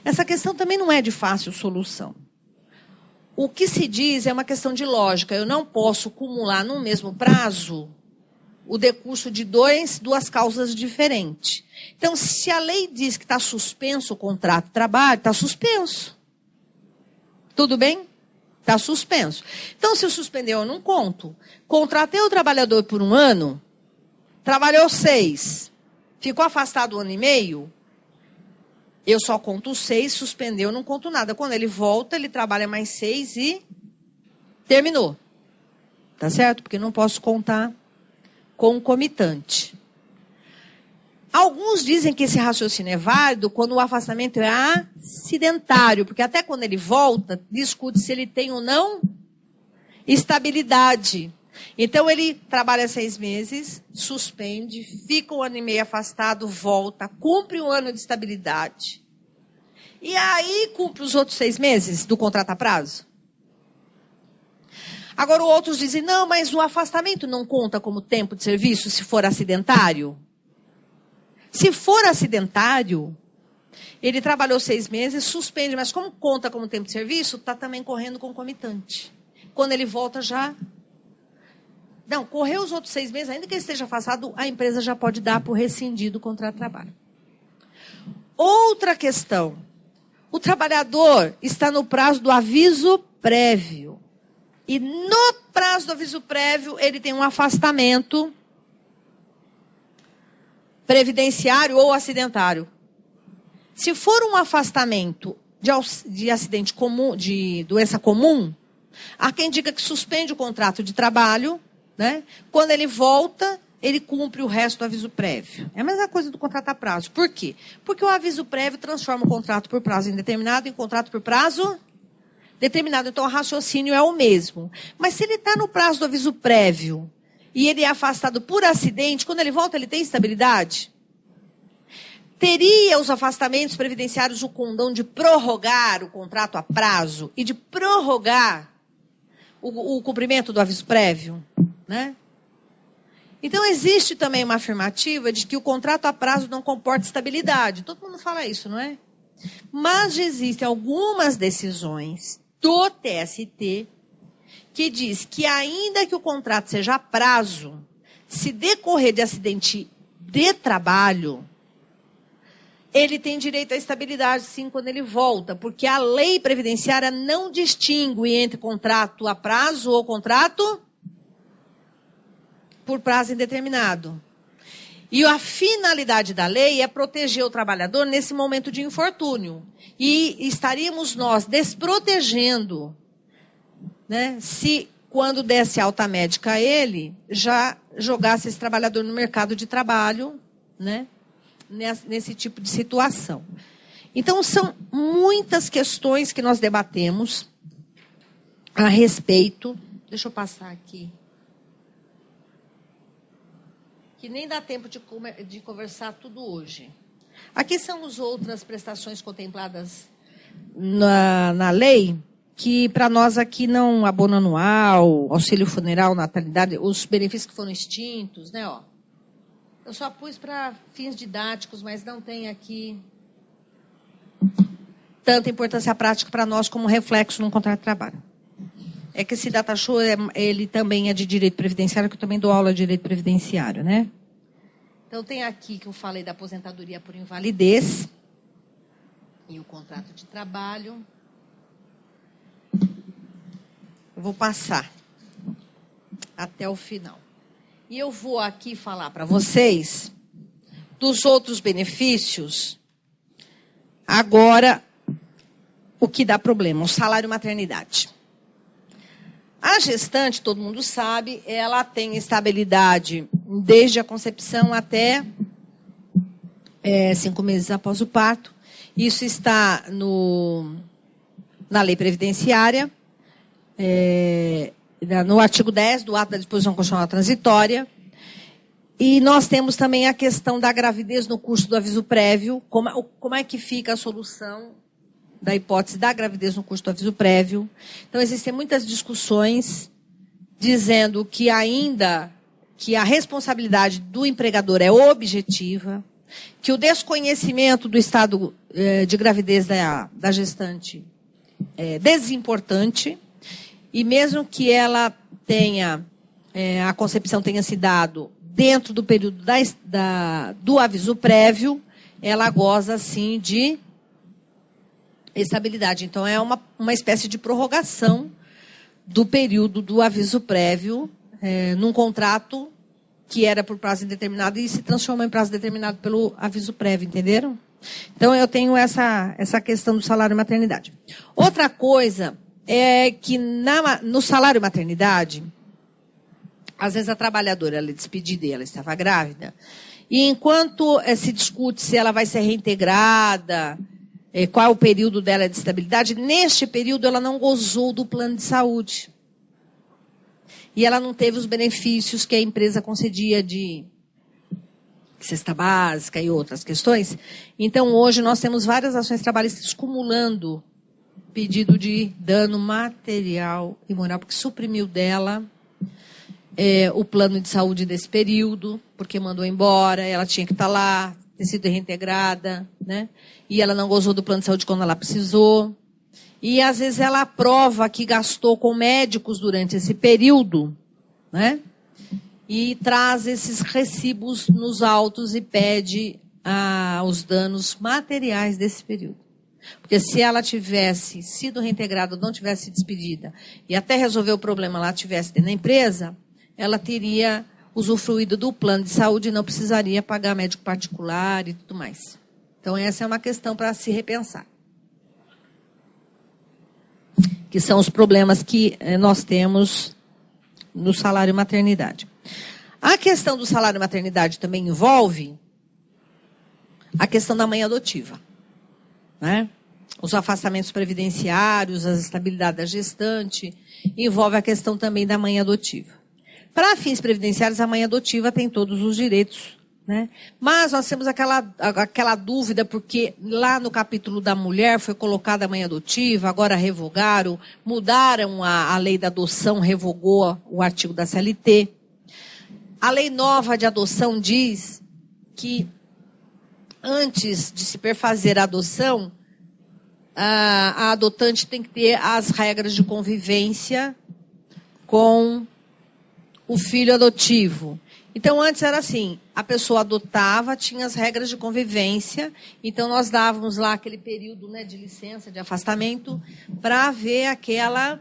Essa questão também não é de fácil solução. O que se diz é uma questão de lógica. Eu não posso acumular no mesmo prazo o decurso de duas causas diferentes. Então, se a lei diz que está suspenso o contrato de trabalho, está suspenso. Tudo bem? Está suspenso. Então, se eu suspender, eu não conto. Contratei o trabalhador por 1 ano, trabalhou 6, ficou afastado 1 ano e meio, eu só conto 6, suspendeu, eu não conto nada. Quando ele volta, ele trabalha mais 6 e terminou. Tá certo? Porque não posso contar concomitante. Alguns dizem que esse raciocínio é válido quando o afastamento é acidentário, porque até quando ele volta, discute se ele tem ou não estabilidade. Então, ele trabalha 6 meses, suspende, fica 1 ano e meio afastado, volta, cumpre 1 ano de estabilidade. E aí, cumpre os outros 6 meses do contrato a prazo? Agora, outros dizem, não, mas o afastamento não conta como tempo de serviço se for acidentário? Se for acidentário, ele trabalhou 6 meses, suspende, mas como conta como tempo de serviço, está também correndo concomitante. Quando ele volta já... Não, correu os outros 6 meses, ainda que ele esteja afastado, a empresa já pode dar por rescindido o contrato de trabalho. Outra questão. O trabalhador está no prazo do aviso prévio. E no prazo do aviso prévio, ele tem um afastamento previdenciário ou acidentário. Se for um afastamento de acidente comum, de doença comum, há quem diga que suspende o contrato de trabalho, né? Quando ele volta, ele cumpre o resto do aviso prévio. É a mesma coisa do contrato a prazo. Por quê? Porque o aviso prévio transforma o contrato por prazo indeterminado em contrato por prazo determinado. Então, o raciocínio é o mesmo. Mas se ele está no prazo do aviso prévio e ele é afastado por acidente, quando ele volta, ele tem estabilidade? Teria os afastamentos previdenciários o condão de prorrogar o contrato a prazo e de prorrogar o cumprimento do aviso prévio, né? Então, existe também uma afirmativa de que o contrato a prazo não comporta estabilidade. Todo mundo fala isso, não é? Mas existem algumas decisões do TST que diz que ainda que o contrato seja a prazo, se decorrer de acidente de trabalho, ele tem direito à estabilidade, sim, quando ele volta, porque a lei previdenciária não distingue entre contrato a prazo ou contrato por prazo indeterminado. E a finalidade da lei é proteger o trabalhador nesse momento de infortúnio. E estaríamos nós desprotegendo, né, se quando desse alta médica a ele, já jogasse esse trabalhador no mercado de trabalho, né, nesse tipo de situação. Então, são muitas questões que nós debatemos a respeito. Deixa eu passar aqui. Que nem dá tempo de conversar tudo hoje. Aqui são as outras prestações contempladas na lei, que para nós aqui não, abono anual, auxílio funeral, natalidade, os benefícios que foram extintos, né, ó. Eu só pus para fins didáticos, mas não tem aqui tanta importância prática para nós como reflexo num contrato de trabalho. É que esse data show, ele também é de direito previdenciário, que eu também dou aula de direito previdenciário, né? Então, tem aqui que eu falei da aposentadoria por invalidez e o contrato de trabalho. Eu vou passar até o final. E eu vou aqui falar para vocês dos outros benefícios. Agora, o que dá problema, o salário maternidade. A gestante, todo mundo sabe, ela tem estabilidade desde a concepção até 5 meses após o parto. Isso está na lei previdenciária, no artigo 10 do ato da disposição constitucional transitória. E nós temos também a questão da gravidez no curso do aviso prévio. Como é que fica a solução da hipótese da gravidez no curso do aviso prévio? Então, existem muitas discussões dizendo que ainda que a responsabilidade do empregador é objetiva, que o desconhecimento do estado de gravidez da gestante é desimportante, e mesmo que ela tenha, a concepção tenha se dado dentro do período do aviso prévio, ela goza, sim, de estabilidade. Então, é uma espécie de prorrogação do período do aviso prévio num contrato que era por prazo indeterminado e se transformou em prazo determinado pelo aviso prévio, entenderam? Então, eu tenho essa questão do salário maternidade. Outra coisa é que no salário maternidade, às vezes a trabalhadora ela é despedida e ela estava grávida, e enquanto se discute se ela vai ser reintegrada, qual é o período dela de estabilidade, neste período ela não gozou do plano de saúde. E ela não teve os benefícios que a empresa concedia de cesta básica e outras questões. Então, hoje, nós temos várias ações trabalhistas acumulando pedido de dano material e moral, porque suprimiu dela o plano de saúde desse período, porque mandou embora, ela tinha que estar lá, ter sido reintegrada, né? E ela não gozou do plano de saúde quando ela precisou. E, às vezes, ela aprova que gastou com médicos durante esse período, né? E traz esses recibos nos autos e pede os danos materiais desse período. Porque se ela tivesse sido reintegrada, não tivesse sido despedida, e até resolver o problema lá tivesse dentro da empresa, ela teria usufruído do plano de saúde e não precisaria pagar médico particular e tudo mais. Então, essa é uma questão para se repensar. Que são os problemas que nós temos no salário maternidade. A questão do salário maternidade também envolve a questão da mãe adotiva, né? Os afastamentos previdenciários, a estabilidade da gestante, envolve a questão também da mãe adotiva. Para fins previdenciários, a mãe adotiva tem todos os direitos, né? Mas nós temos aquela dúvida, porque lá no capítulo da mulher foi colocada a mãe adotiva, agora revogaram, mudaram a lei da adoção, revogou o artigo da CLT. A lei nova de adoção diz que antes de se perfazer a adoção, a adotante tem que ter as regras de convivência com o filho adotivo. Então, antes era assim, a pessoa adotava, tinha as regras de convivência, então nós dávamos lá aquele período, né, de licença, de afastamento, para ver aquela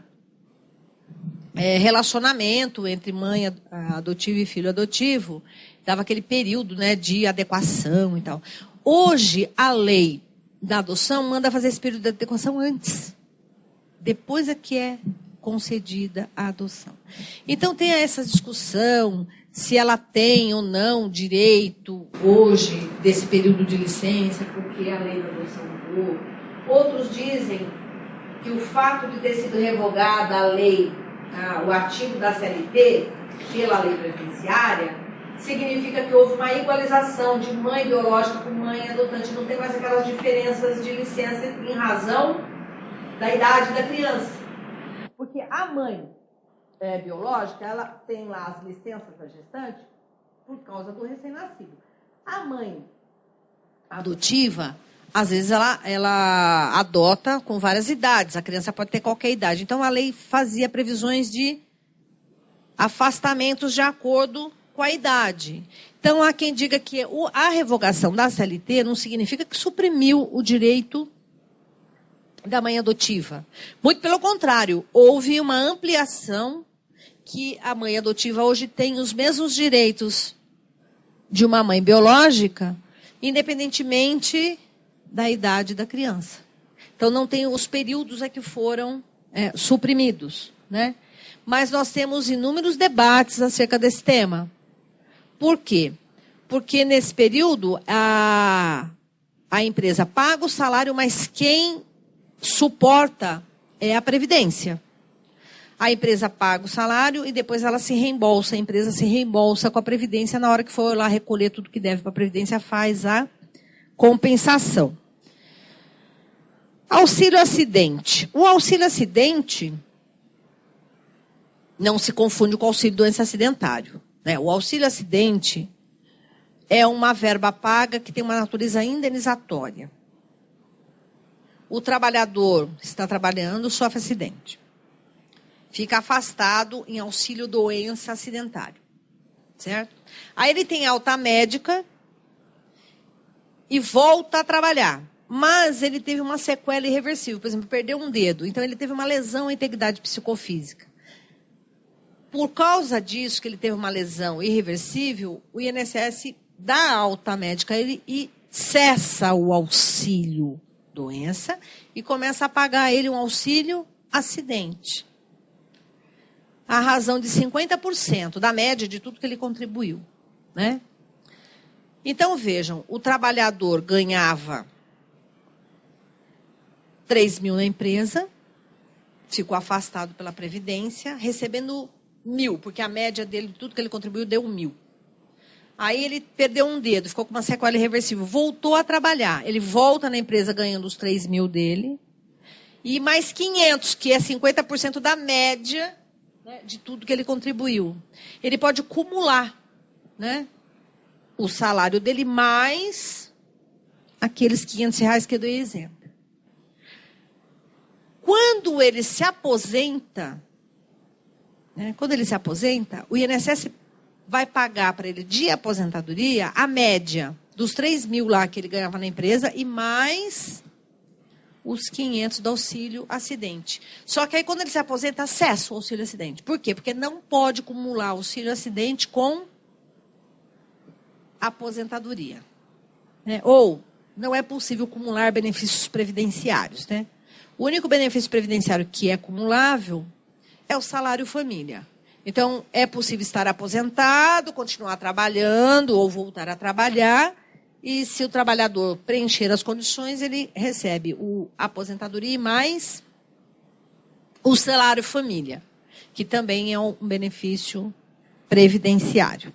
relacionamento entre mãe adotiva e filho adotivo, dava aquele período, né, de adequação e tal. Hoje, a lei da adoção manda fazer esse período de adequação antes. Depois é que é concedida a adoção. Então, tem essa discussão se ela tem ou não direito hoje desse período de licença, porque a lei da adoção mudou. Outros dizem que o fato de ter sido revogada a lei, o artigo da CLT, pela lei previdenciária, significa que houve uma igualização de mãe biológica com mãe adotante. Não tem mais aquelas diferenças de licença em razão da idade da criança. Porque a mãe biológica, ela tem lá as licenças da gestante por causa do recém-nascido. A mãe adotiva, às vezes ela adota com várias idades. A criança pode ter qualquer idade. Então, a lei fazia previsões de afastamentos de acordo com a idade. Então, há quem diga que a revogação da CLT não significa que suprimiu o direito da mãe adotiva. Muito pelo contrário, houve uma ampliação que a mãe adotiva hoje tem os mesmos direitos de uma mãe biológica, independentemente da idade da criança. Então, não tem os períodos que foram suprimidos, né? Mas nós temos inúmeros debates acerca desse tema. Por quê? Porque nesse período a empresa paga o salário, mas quem suporta é a Previdência. A empresa paga o salário e depois ela se reembolsa, a empresa se reembolsa com a Previdência, na hora que for lá recolher tudo que deve para a Previdência, faz a compensação. Auxílio acidente. O auxílio acidente não se confunde com o auxílio doença acidentário, né? O auxílio acidente é uma verba paga que tem uma natureza indenizatória. O trabalhador está trabalhando, sofre acidente. Fica afastado em auxílio doença acidentário, certo? Aí ele tem alta médica e volta a trabalhar. Mas ele teve uma sequela irreversível, por exemplo, perdeu um dedo. Então ele teve uma lesão à integridade psicofísica. Por causa disso, que ele teve uma lesão irreversível, o INSS dá alta médica a ele e cessa o auxílio doença e começa a pagar a ele um auxílio acidente. A razão de 50% da média de tudo que ele contribuiu, né? Então, vejam, o trabalhador ganhava 3 mil na empresa, ficou afastado pela Previdência, recebendo 1.000, porque a média dele, tudo que ele contribuiu, deu 1.000. Aí ele perdeu um dedo, ficou com uma sequela irreversível, voltou a trabalhar. Ele volta na empresa ganhando os 3.000 dele, e mais 500, que é 50% da média, né, de tudo que ele contribuiu. Ele pode acumular, né, o salário dele mais aqueles R$500 que eu dei exemplo. Quando ele se aposenta, né, o INSS vai pagar para ele de aposentadoria a média dos 3.000 lá que ele ganhava na empresa e mais os 500 do auxílio acidente. Só que aí quando ele se aposenta, acessa o auxílio acidente. Por quê? Porque não pode acumular auxílio acidente com aposentadoria, né? Ou não é possível acumular benefícios previdenciários, né? O único benefício previdenciário que é acumulável é o salário família. Então, é possível estar aposentado, continuar trabalhando ou voltar a trabalhar, e se o trabalhador preencher as condições, ele recebe a aposentadoria mais o salário família, que também é um benefício previdenciário.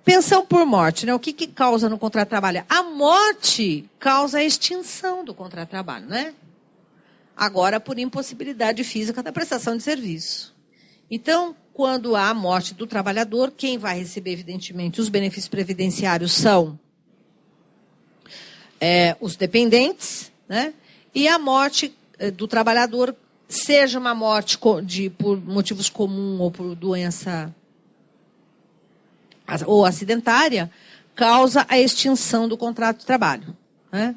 Pensão por morte, né? O que causa no contrato de trabalho? A morte causa a extinção do contrato de trabalho, né? Agora, por impossibilidade física da prestação de serviço. Então, quando há a morte do trabalhador, quem vai receber, evidentemente, os benefícios previdenciários são os dependentes, né? E a morte do trabalhador, seja uma morte por motivos comuns ou por doença ou acidentária, causa a extinção do contrato de trabalho, né?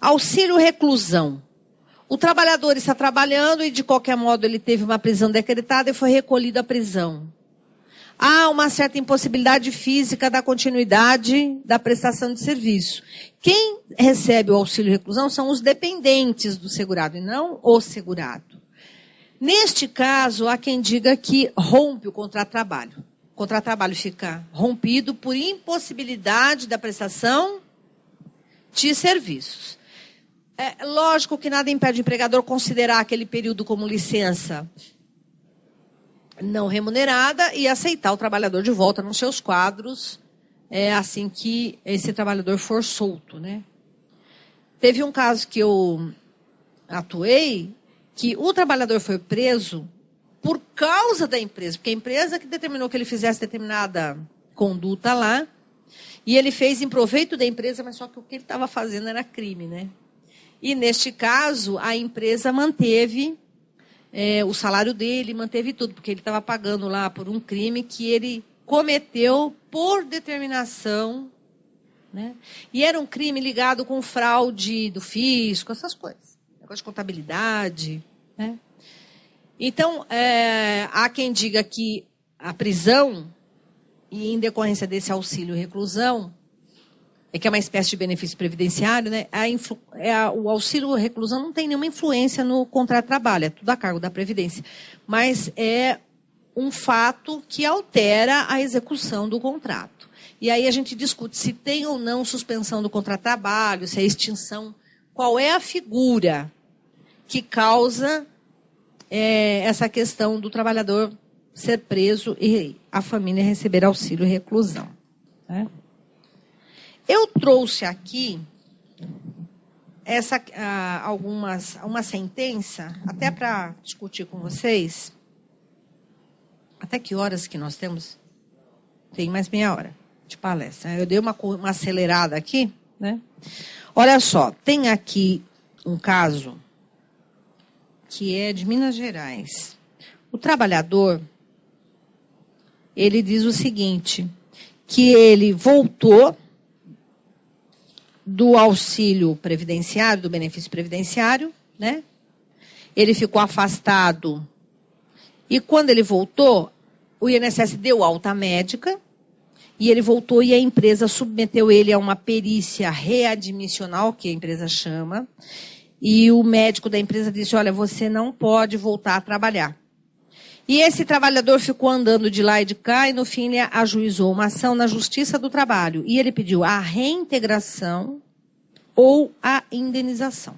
Auxílio reclusão. O trabalhador está trabalhando e, de qualquer modo, ele teve uma prisão decretada e foi recolhido à prisão. Há uma certa impossibilidade física da continuidade da prestação de serviço. Quem recebe o auxílio reclusão são os dependentes do segurado e não o segurado. Neste caso, há quem diga que rompe o contrato de trabalho. O contrato de trabalho fica rompido por impossibilidade da prestação de serviços. É lógico que nada impede o empregador considerar aquele período como licença não remunerada e aceitar o trabalhador de volta nos seus quadros, assim que esse trabalhador for solto, né? Teve um caso que eu atuei, que o trabalhador foi preso por causa da empresa, porque a empresa que determinou que ele fizesse determinada conduta lá, e ele fez em proveito da empresa, mas só que o que ele estava fazendo era crime, né? E, neste caso, a empresa manteve o salário dele, manteve tudo, porque ele estava pagando lá por um crime que ele cometeu por determinação, né? E era um crime ligado com fraude do fisco, essas coisas. Negócio de contabilidade, né? Então, há quem diga que a prisão, e em decorrência desse auxílio reclusão, que é uma espécie de benefício previdenciário, né? O auxílio reclusão não tem nenhuma influência no contrato de trabalho, é tudo a cargo da Previdência. Mas é um fato que altera a execução do contrato. E aí a gente discute se tem ou não suspensão do contrato de trabalho, se é extinção, qual é a figura que causa essa questão do trabalhador ser preso e a família receber auxílio reclusão, né? Eu trouxe aqui uma sentença, até para discutir com vocês. Até que horas que nós temos? Tem mais meia hora de palestra. Eu dei uma acelerada aqui, né? Olha só, tem aqui um caso que é de Minas Gerais. O trabalhador, ele diz o seguinte, que ele voltou do auxílio previdenciário, do benefício previdenciário, né? Ele ficou afastado e quando ele voltou, o INSS deu alta médica e ele voltou e a empresa submeteu ele a uma perícia readmissional, que a empresa chama, e o médico da empresa disse, olha, você não pode voltar a trabalhar. E esse trabalhador ficou andando de lá e de cá e, no fim, ele ajuizou uma ação na Justiça do Trabalho. E ele pediu a reintegração ou a indenização.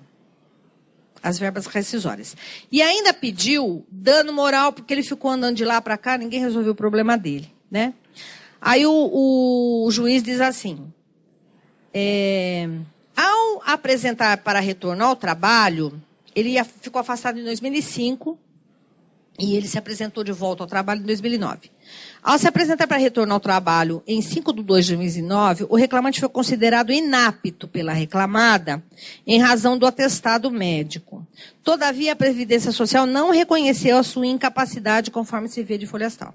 as verbas rescisórias. E ainda pediu dano moral, porque ele ficou andando de lá para cá, ninguém resolveu o problema dele, né? Aí o juiz diz assim, ao apresentar para retorno ao trabalho, ele ficou afastado em 2005, e ele se apresentou de volta ao trabalho em 2009. Ao se apresentar para retorno ao trabalho em 5 de 2 de 2009, o reclamante foi considerado inapto pela reclamada em razão do atestado médico. Todavia, a Previdência Social não reconheceu a sua incapacidade conforme se vê de folha astral.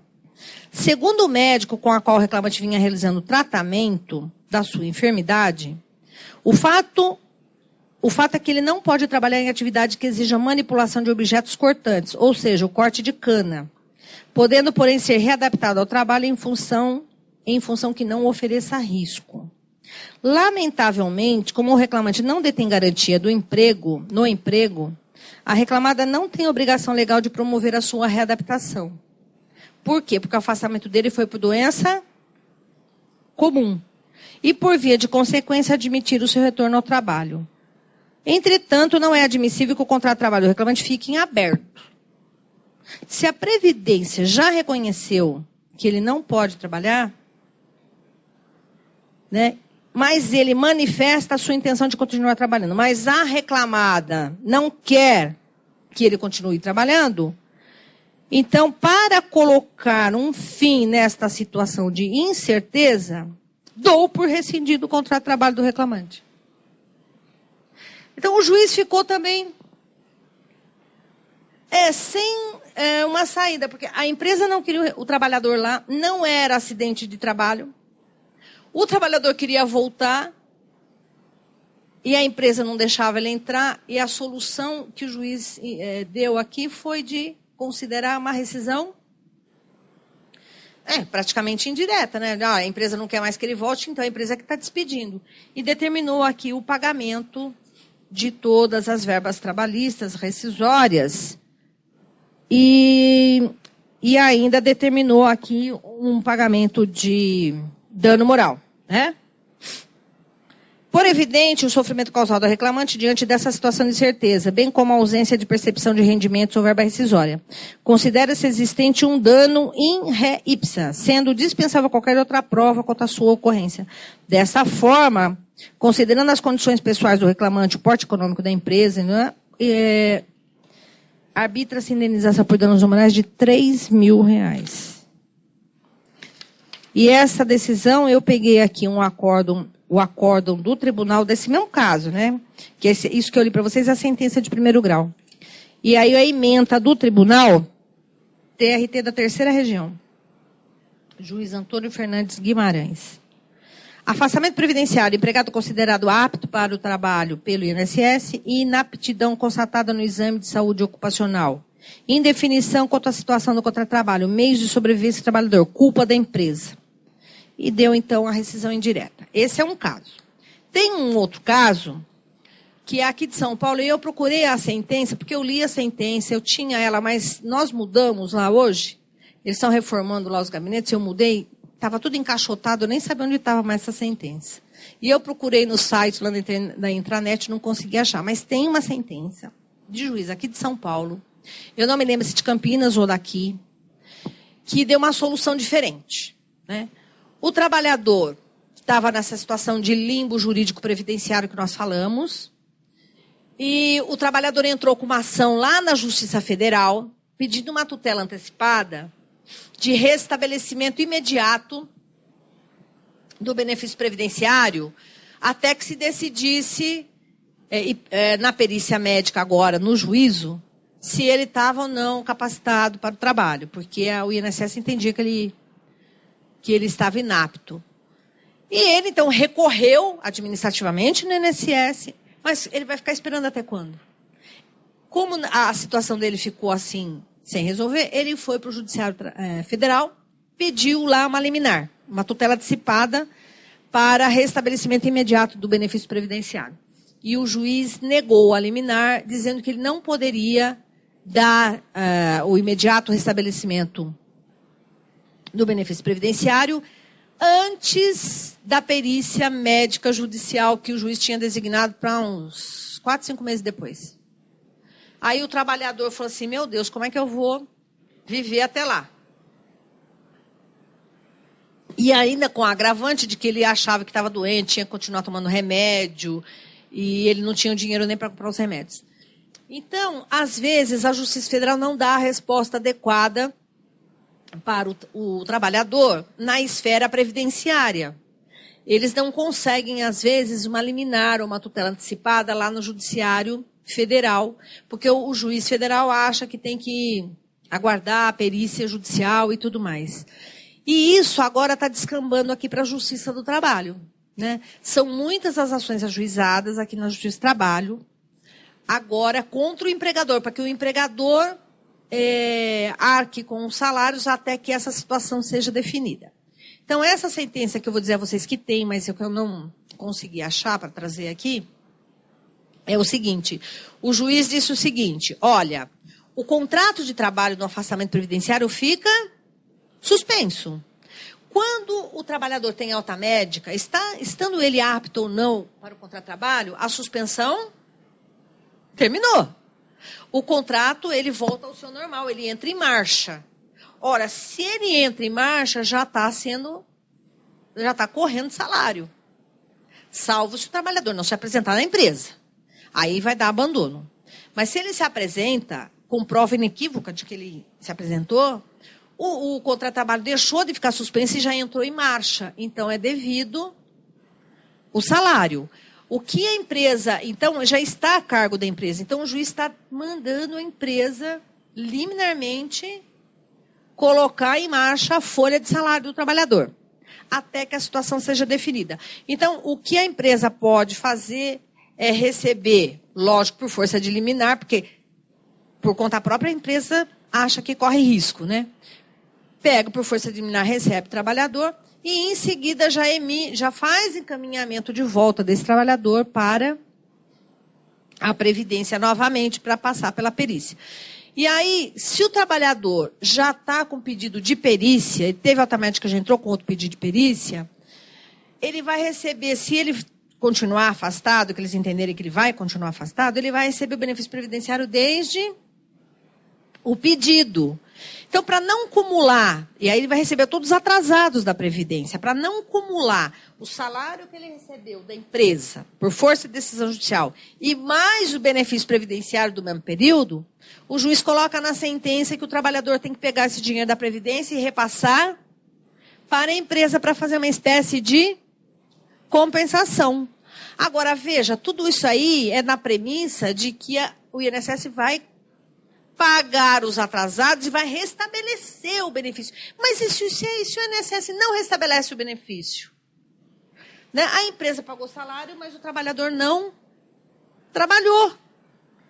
Segundo o médico com a qual o reclamante vinha realizando o tratamento da sua enfermidade, o fato é que ele não pode trabalhar em atividade que exija manipulação de objetos cortantes, ou seja, o corte de cana, podendo, porém, ser readaptado ao trabalho em função que não ofereça risco. Lamentavelmente, como o reclamante não detém garantia no emprego, a reclamada não tem obrigação legal de promover a sua readaptação. Por quê? Porque o afastamento dele foi por doença comum e, por via de consequência, admitir o seu retorno ao trabalho. Entretanto, não é admissível que o contrato de trabalho do reclamante fique em aberto. Se a Previdência já reconheceu que ele não pode trabalhar, né, mas ele manifesta a sua intenção de continuar trabalhando, mas a reclamada não quer que ele continue trabalhando, então, para colocar um fim nesta situação de incerteza, dou por rescindido o contrato de trabalho do reclamante. Então, o juiz ficou também sem uma saída, porque a empresa não queria o trabalhador lá, não era acidente de trabalho. O trabalhador queria voltar e a empresa não deixava ele entrar. E a solução que o juiz deu aqui foi de considerar uma rescisão praticamente indireta, né? A empresa não quer mais que ele volte, então a empresa é que está despedindo. E determinou aqui o pagamento de todas as verbas trabalhistas rescisórias e ainda determinou aqui um pagamento de dano moral, né? Por evidente, o sofrimento causado ao reclamante diante dessa situação de incerteza, bem como a ausência de percepção de rendimentos ou verba rescisória. Considera-se existente um dano in re ipsa, sendo dispensável qualquer outra prova quanto à sua ocorrência. Dessa forma, considerando as condições pessoais do reclamante, o porte econômico da empresa, né, arbitra-se indenização por danos morais de R$3.000. E essa decisão, eu peguei aqui o acórdão do tribunal desse mesmo caso, né? Que isso que eu li para vocês é a sentença de primeiro grau. E aí a ementa do tribunal, TRT da terceira região. Juiz Antônio Fernandes Guimarães. Afastamento previdenciário, empregado considerado apto para o trabalho pelo INSS e inaptidão constatada no exame de saúde ocupacional. Indefinição quanto à situação do contrato de trabalho, meios de sobrevivência do trabalhador, culpa da empresa. E deu, então, a rescisão indireta. Esse é um caso. Tem um outro caso, que é aqui de São Paulo, e eu procurei a sentença, porque eu li a sentença, eu tinha ela, mas nós mudamos lá hoje, eles estão reformando lá os gabinetes, eu mudei, estava tudo encaixotado, eu nem sabia onde estava mais essa sentença. E eu procurei no site lá na intranet, não consegui achar, mas tem uma sentença de juiz aqui de São Paulo, eu não me lembro se de Campinas ou daqui, que deu uma solução diferente, né? O trabalhador estava nessa situação de limbo jurídico previdenciário que nós falamos, e o trabalhador entrou com uma ação lá na Justiça Federal, pedindo uma tutela antecipada de restabelecimento imediato do benefício previdenciário, até que se decidisse, na perícia médica agora, no juízo, se ele estava ou não capacitado para o trabalho, porque o INSS entendia que ele estava inapto. E ele, então, recorreu administrativamente no INSS, mas ele vai ficar esperando até quando? Como a situação dele ficou assim, sem resolver, ele foi para o Judiciário Federal, pediu lá uma liminar, uma tutela antecipada para restabelecimento imediato do benefício previdenciário. E o juiz negou a liminar, dizendo que ele não poderia dar o imediato restabelecimento do benefício previdenciário antes da perícia médica judicial que o juiz tinha designado para uns 4, 5 meses depois. Aí o trabalhador falou assim, meu Deus, como é que eu vou viver até lá? E ainda com o agravante de que ele achava que estava doente, tinha que continuar tomando remédio, e ele não tinha o dinheiro nem para comprar os remédios. Então, às vezes, a Justiça Federal não dá a resposta adequada para o trabalhador na esfera previdenciária. Eles não conseguem, às vezes, uma liminar ou uma tutela antecipada lá no Judiciário Federal, porque o juiz federal acha que tem que aguardar a perícia judicial e tudo mais. E isso agora está descambando aqui para a Justiça do Trabalho. Né? São muitas as ações ajuizadas aqui na Justiça do Trabalho, agora contra o empregador, para que o empregador arque com os salários até que essa situação seja definida. Então, essa sentença que eu vou dizer a vocês que tem, mas que eu não consegui achar para trazer aqui, é o seguinte, o juiz disse o seguinte, olha, o contrato de trabalho do afastamento previdenciário fica suspenso. Quando o trabalhador tem alta médica, estando ele apto ou não para o contrato de trabalho, a suspensão terminou. O contrato, ele volta ao seu normal, ele entra em marcha. Ora, se ele entra em marcha, já está correndo salário. Salvo se o trabalhador não se apresentar na empresa. Aí vai dar abandono. Mas se ele se apresenta com prova inequívoca de que ele se apresentou, o contrato de trabalho deixou de ficar suspenso e já entrou em marcha. Então, é devido o salário. O que a empresa, então, já está a cargo da empresa. Então, o juiz está mandando a empresa, liminarmente, colocar em marcha a folha de salário do trabalhador, até que a situação seja definida. Então, o que a empresa pode fazer é receber, lógico, por força de liminar, porque, por conta própria, a empresa acha que corre risco, né? Pega por força de liminar, recebe o trabalhador e, em seguida, já faz encaminhamento de volta desse trabalhador para a Previdência novamente, para passar pela perícia. E aí, se o trabalhador já está com pedido de perícia, ele teve alta médica, já entrou com outro pedido de perícia, ele vai receber, se ele continuar afastado, que eles entenderem que ele vai continuar afastado, ele vai receber o benefício previdenciário desde o pedido. Então, para não acumular, e aí ele vai receber todos os atrasados da Previdência, para não acumular o salário que ele recebeu da empresa, por força de decisão judicial, e mais o benefício previdenciário do mesmo período, o juiz coloca na sentença que o trabalhador tem que pegar esse dinheiro da Previdência e repassar para a empresa para fazer uma espécie de compensação. Agora, veja, tudo isso aí é na premissa de que o INSS vai pagar os atrasados e vai restabelecer o benefício. Mas e se o INSS não restabelece o benefício? Né? A empresa pagou salário, mas o trabalhador não trabalhou.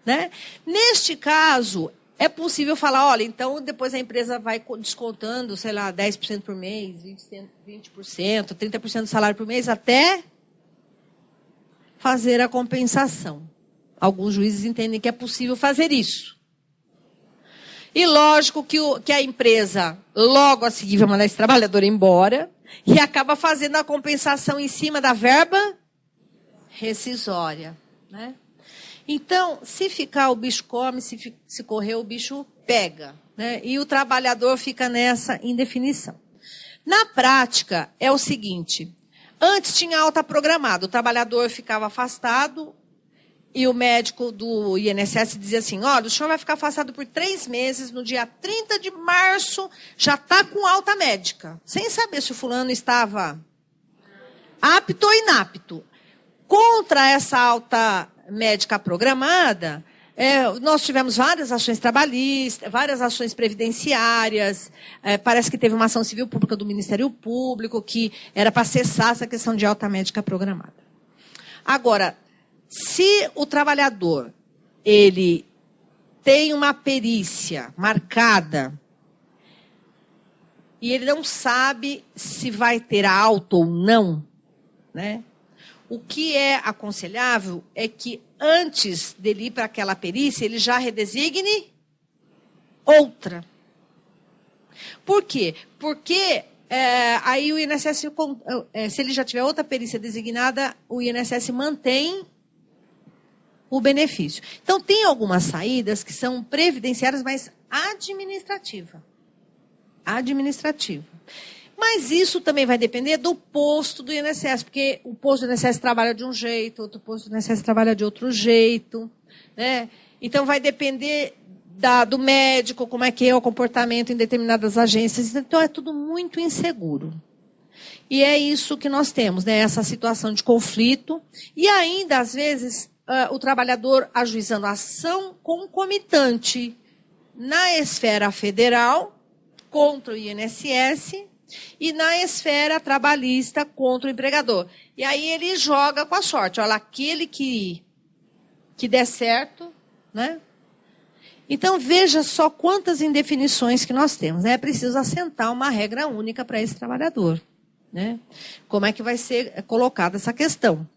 Né? Neste caso, é possível falar, olha, então depois a empresa vai descontando, sei lá, 10% por mês, 20%, 30% do salário por mês, até fazer a compensação. Alguns juízes entendem que é possível fazer isso. E lógico que a empresa, logo a seguir, vai mandar esse trabalhador embora e acaba fazendo a compensação em cima da verba rescisória. Né? Então, se ficar, o bicho come, se correr, o bicho pega. Né? E o trabalhador fica nessa indefinição. Na prática, é o seguinte, antes tinha alta programada, o trabalhador ficava afastado, e o médico do INSS dizia assim, olha, o senhor vai ficar afastado por 3 meses, no dia 30 de março já está com alta médica, sem saber se o fulano estava apto ou inapto. Contra essa alta médica programada, nós tivemos várias ações trabalhistas, várias ações previdenciárias, parece que teve uma ação civil pública do Ministério Público, que era para cessar essa questão de alta médica programada. Agora, se o trabalhador, ele tem uma perícia marcada e ele não sabe se vai ter alta ou não, né? O que é aconselhável é que antes dele ir para aquela perícia, ele já redesigne outra. Por quê? Porque aí o INSS, se ele já tiver outra perícia designada, o INSS mantém o benefício. Então, tem algumas saídas que são previdenciárias, mas administrativa. Mas isso também vai depender do posto do INSS, porque o posto do INSS trabalha de um jeito, outro posto do INSS trabalha de outro jeito, né? Então, vai depender do médico, como é que é o comportamento em determinadas agências. Então, é tudo muito inseguro. E é isso que nós temos, né? Essa situação de conflito. E ainda, às vezes, o trabalhador ajuizando ação concomitante na esfera federal contra o INSS e na esfera trabalhista contra o empregador. E aí ele joga com a sorte. Olha, aquele que der certo, né? Então, veja só quantas indefinições que nós temos, né? É preciso assentar uma regra única para esse trabalhador, né? Como é que vai ser colocada essa questão?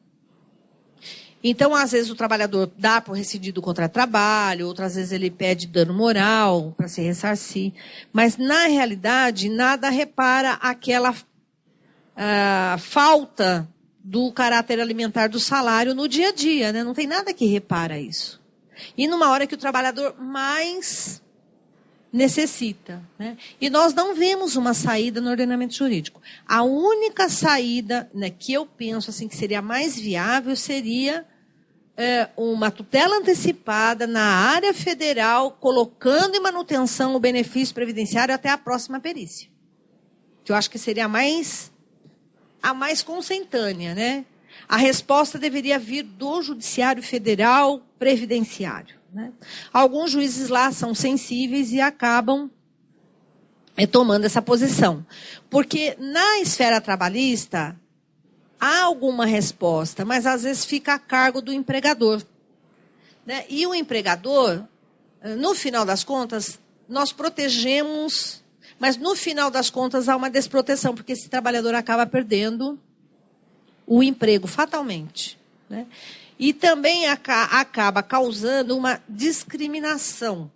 Então, às vezes, o trabalhador dá por rescindido o contrato de trabalho, outras vezes ele pede dano moral para se ressarcir. Mas, na realidade, nada repara aquela falta do caráter alimentar do salário no dia a dia, né? Não tem nada que repara isso. E numa hora que o trabalhador mais necessita, né? E nós não vemos uma saída no ordenamento jurídico. A única saída, né, que eu penso assim, que seria mais viável seria uma tutela antecipada na área federal, colocando em manutenção o benefício previdenciário até a próxima perícia. Que eu acho que seria a mais consentânea, né? A resposta deveria vir do Judiciário Federal Previdenciário, né? Alguns juízes lá são sensíveis e acabam tomando essa posição. Porque na esfera trabalhista há alguma resposta, mas às vezes fica a cargo do empregador, né? E o empregador, no final das contas, nós protegemos, mas no final das contas há uma desproteção, porque esse trabalhador acaba perdendo o emprego fatalmente, né? E também acaba causando uma discriminação,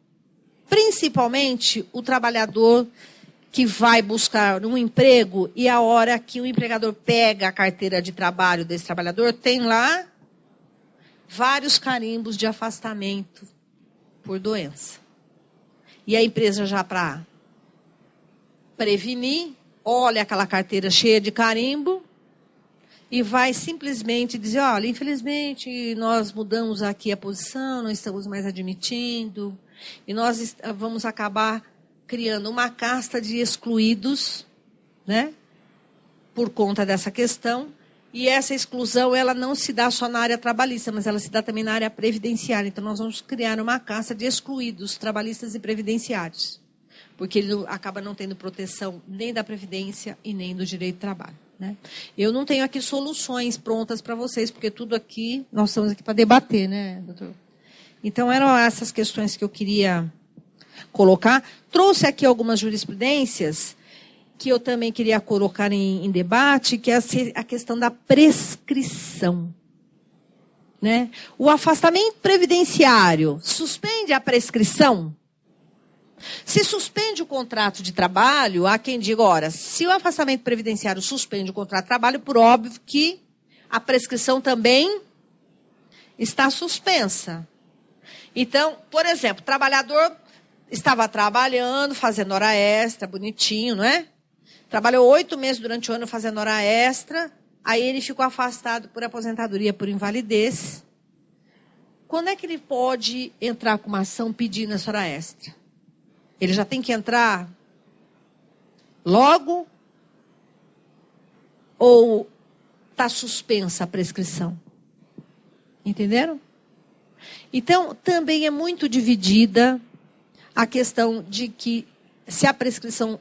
principalmente o trabalhador que vai buscar um emprego e a hora que o empregador pega a carteira de trabalho desse trabalhador, tem lá vários carimbos de afastamento por doença. E a empresa já para prevenir, olha aquela carteira cheia de carimbo e vai simplesmente dizer, olha, infelizmente nós mudamos aqui a posição, não estamos mais admitindo, e nós vamos acabar criando uma casta de excluídos, né, por conta dessa questão, e essa exclusão ela não se dá só na área trabalhista, mas ela se dá também na área previdenciária. Então, nós vamos criar uma casta de excluídos trabalhistas e previdenciários, porque ele acaba não tendo proteção nem da previdência e nem do direito de trabalho, né? Eu não tenho aqui soluções prontas para vocês, porque tudo aqui, nós estamos aqui para debater, né, doutor? Então, eram essas questões que eu queria colocar. Trouxe aqui algumas jurisprudências que eu também queria colocar em debate, que é a questão da prescrição, né? O afastamento previdenciário suspende a prescrição? Se suspende o contrato de trabalho, há quem diga, ora, se o afastamento previdenciário suspende o contrato de trabalho, por óbvio que a prescrição também está suspensa. Então, por exemplo, o trabalhador estava trabalhando, fazendo hora extra, bonitinho, não é? Trabalhou 8 meses durante o ano fazendo hora extra, aí ele ficou afastado por aposentadoria por invalidez. Quando é que ele pode entrar com uma ação pedindo essa hora extra? Ele já tem que entrar logo ou está suspensa a prescrição? Entenderam? Então, também é muito dividida a questão de que se a prescrição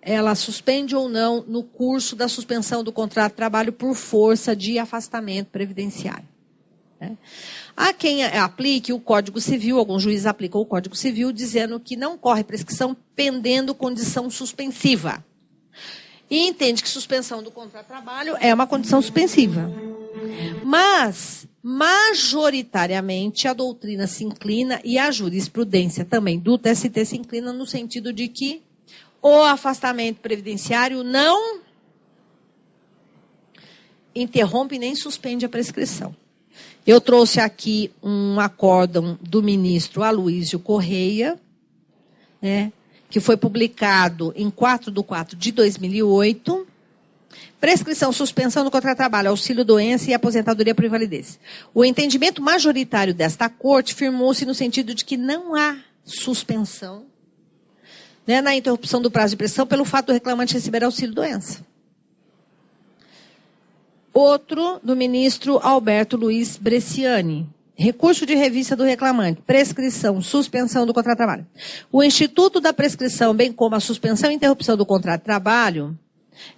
ela suspende ou não no curso da suspensão do contrato de trabalho por força de afastamento previdenciário, né? Há quem aplique o Código Civil, alguns juízes aplicam o Código Civil, dizendo que não corre prescrição pendendo condição suspensiva. E entende que suspensão do contrato de trabalho é uma condição suspensiva. Mas, majoritariamente, a doutrina se inclina e a jurisprudência também do TST se inclina no sentido de que o afastamento previdenciário não interrompe nem suspende a prescrição. Eu trouxe aqui um acórdão do ministro Aloysio Correia, né, que foi publicado em 4/4/2008. Prescrição, suspensão do contrato-trabalho, auxílio-doença e aposentadoria por invalidez. O entendimento majoritário desta corte firmou-se no sentido de que não há suspensão, né, na interrupção do prazo de prescrição pelo fato do reclamante receber auxílio-doença. Outro do ministro Alberto Luiz Bresciani. Recurso de revista do reclamante, prescrição, suspensão do contrato de trabalho. O instituto da prescrição, bem como a suspensão e interrupção do contrato de trabalho,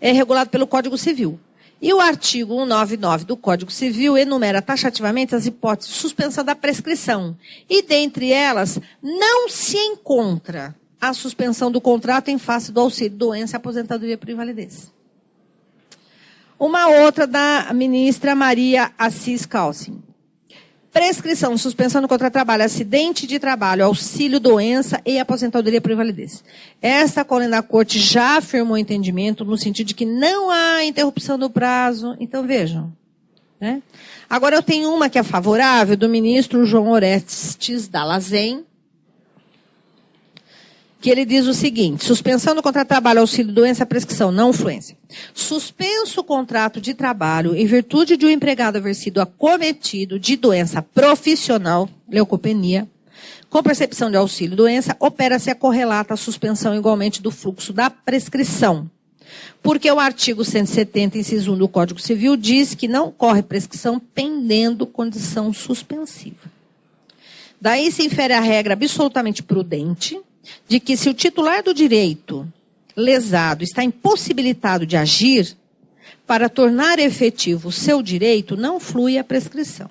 é regulado pelo Código Civil. E o artigo 199 do Código Civil enumera taxativamente as hipóteses de suspensão da prescrição. E dentre elas, não se encontra a suspensão do contrato em face do auxílio, doença e aposentadoria por invalidez. Uma outra da ministra Maria Assis Calcin. Prescrição, suspensão do contrato de trabalho, acidente de trabalho, auxílio, doença e aposentadoria por invalidez. Esta coluna da corte já afirmou entendimento no sentido de que não há interrupção do prazo. Então, vejam. Né? Agora, eu tenho uma que é favorável do ministro João Orestes Dallazen, que ele diz o seguinte: suspensão do contrato de trabalho, auxílio, doença, prescrição, não fluência. Suspenso o contrato de trabalho em virtude de o empregado haver sido acometido de doença profissional, leucopenia, com percepção de auxílio, doença, opera-se a correlata suspensão igualmente do fluxo da prescrição. Porque o artigo 170, inciso 1 do Código Civil, diz que não corre prescrição pendendo condição suspensiva. Daí se infere a regra absolutamente prudente de que se o titular do direito lesado está impossibilitado de agir para tornar efetivo o seu direito, não flui a prescrição.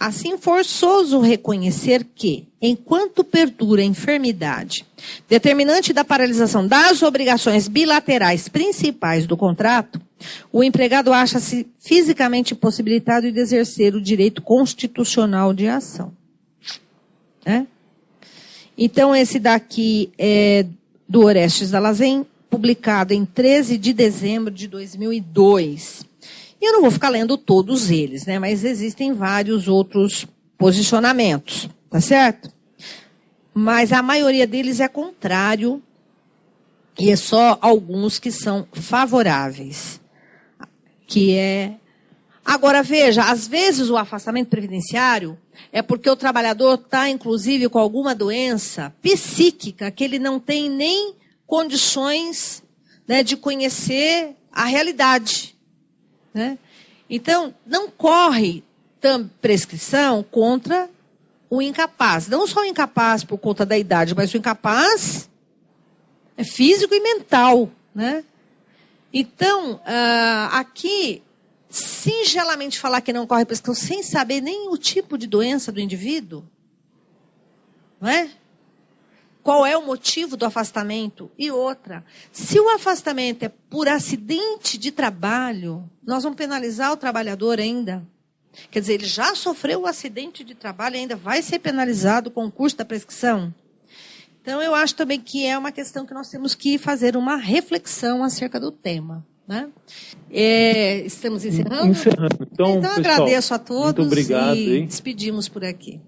Assim, forçoso reconhecer que, enquanto perdura a enfermidade, determinante da paralisação das obrigações bilaterais principais do contrato, o empregado acha-se fisicamente impossibilitado de exercer o direito constitucional de ação. Né? Então, esse daqui é do Orestes Dallazen, publicado em 13 de dezembro de 2002. E eu não vou ficar lendo todos eles, né? Mas existem vários outros posicionamentos, tá certo? Mas a maioria deles é contrário, e é só alguns que são favoráveis. Que é... Agora, veja, às vezes o afastamento previdenciário é porque o trabalhador está, inclusive, com alguma doença psíquica que ele não tem nem condições, né, de conhecer a realidade. Né? Então, não corre prescrição contra o incapaz. Não só o incapaz por conta da idade, mas o incapaz é físico e mental. Né? Então, aqui... singelamente falar que não corre prescrição sem saber nem o tipo de doença do indivíduo, não é? Qual é o motivo do afastamento? E outra, se o afastamento é por acidente de trabalho, nós vamos penalizar o trabalhador ainda. Quer dizer, ele já sofreu o acidente de trabalho e ainda vai ser penalizado com o custo da prescrição. Então, eu acho também que é uma questão que nós temos que fazer uma reflexão acerca do tema. Né? Estamos encerrando? Encerrando. Então, pessoal, agradeço a todos muito obrigado, e despedimos por aqui.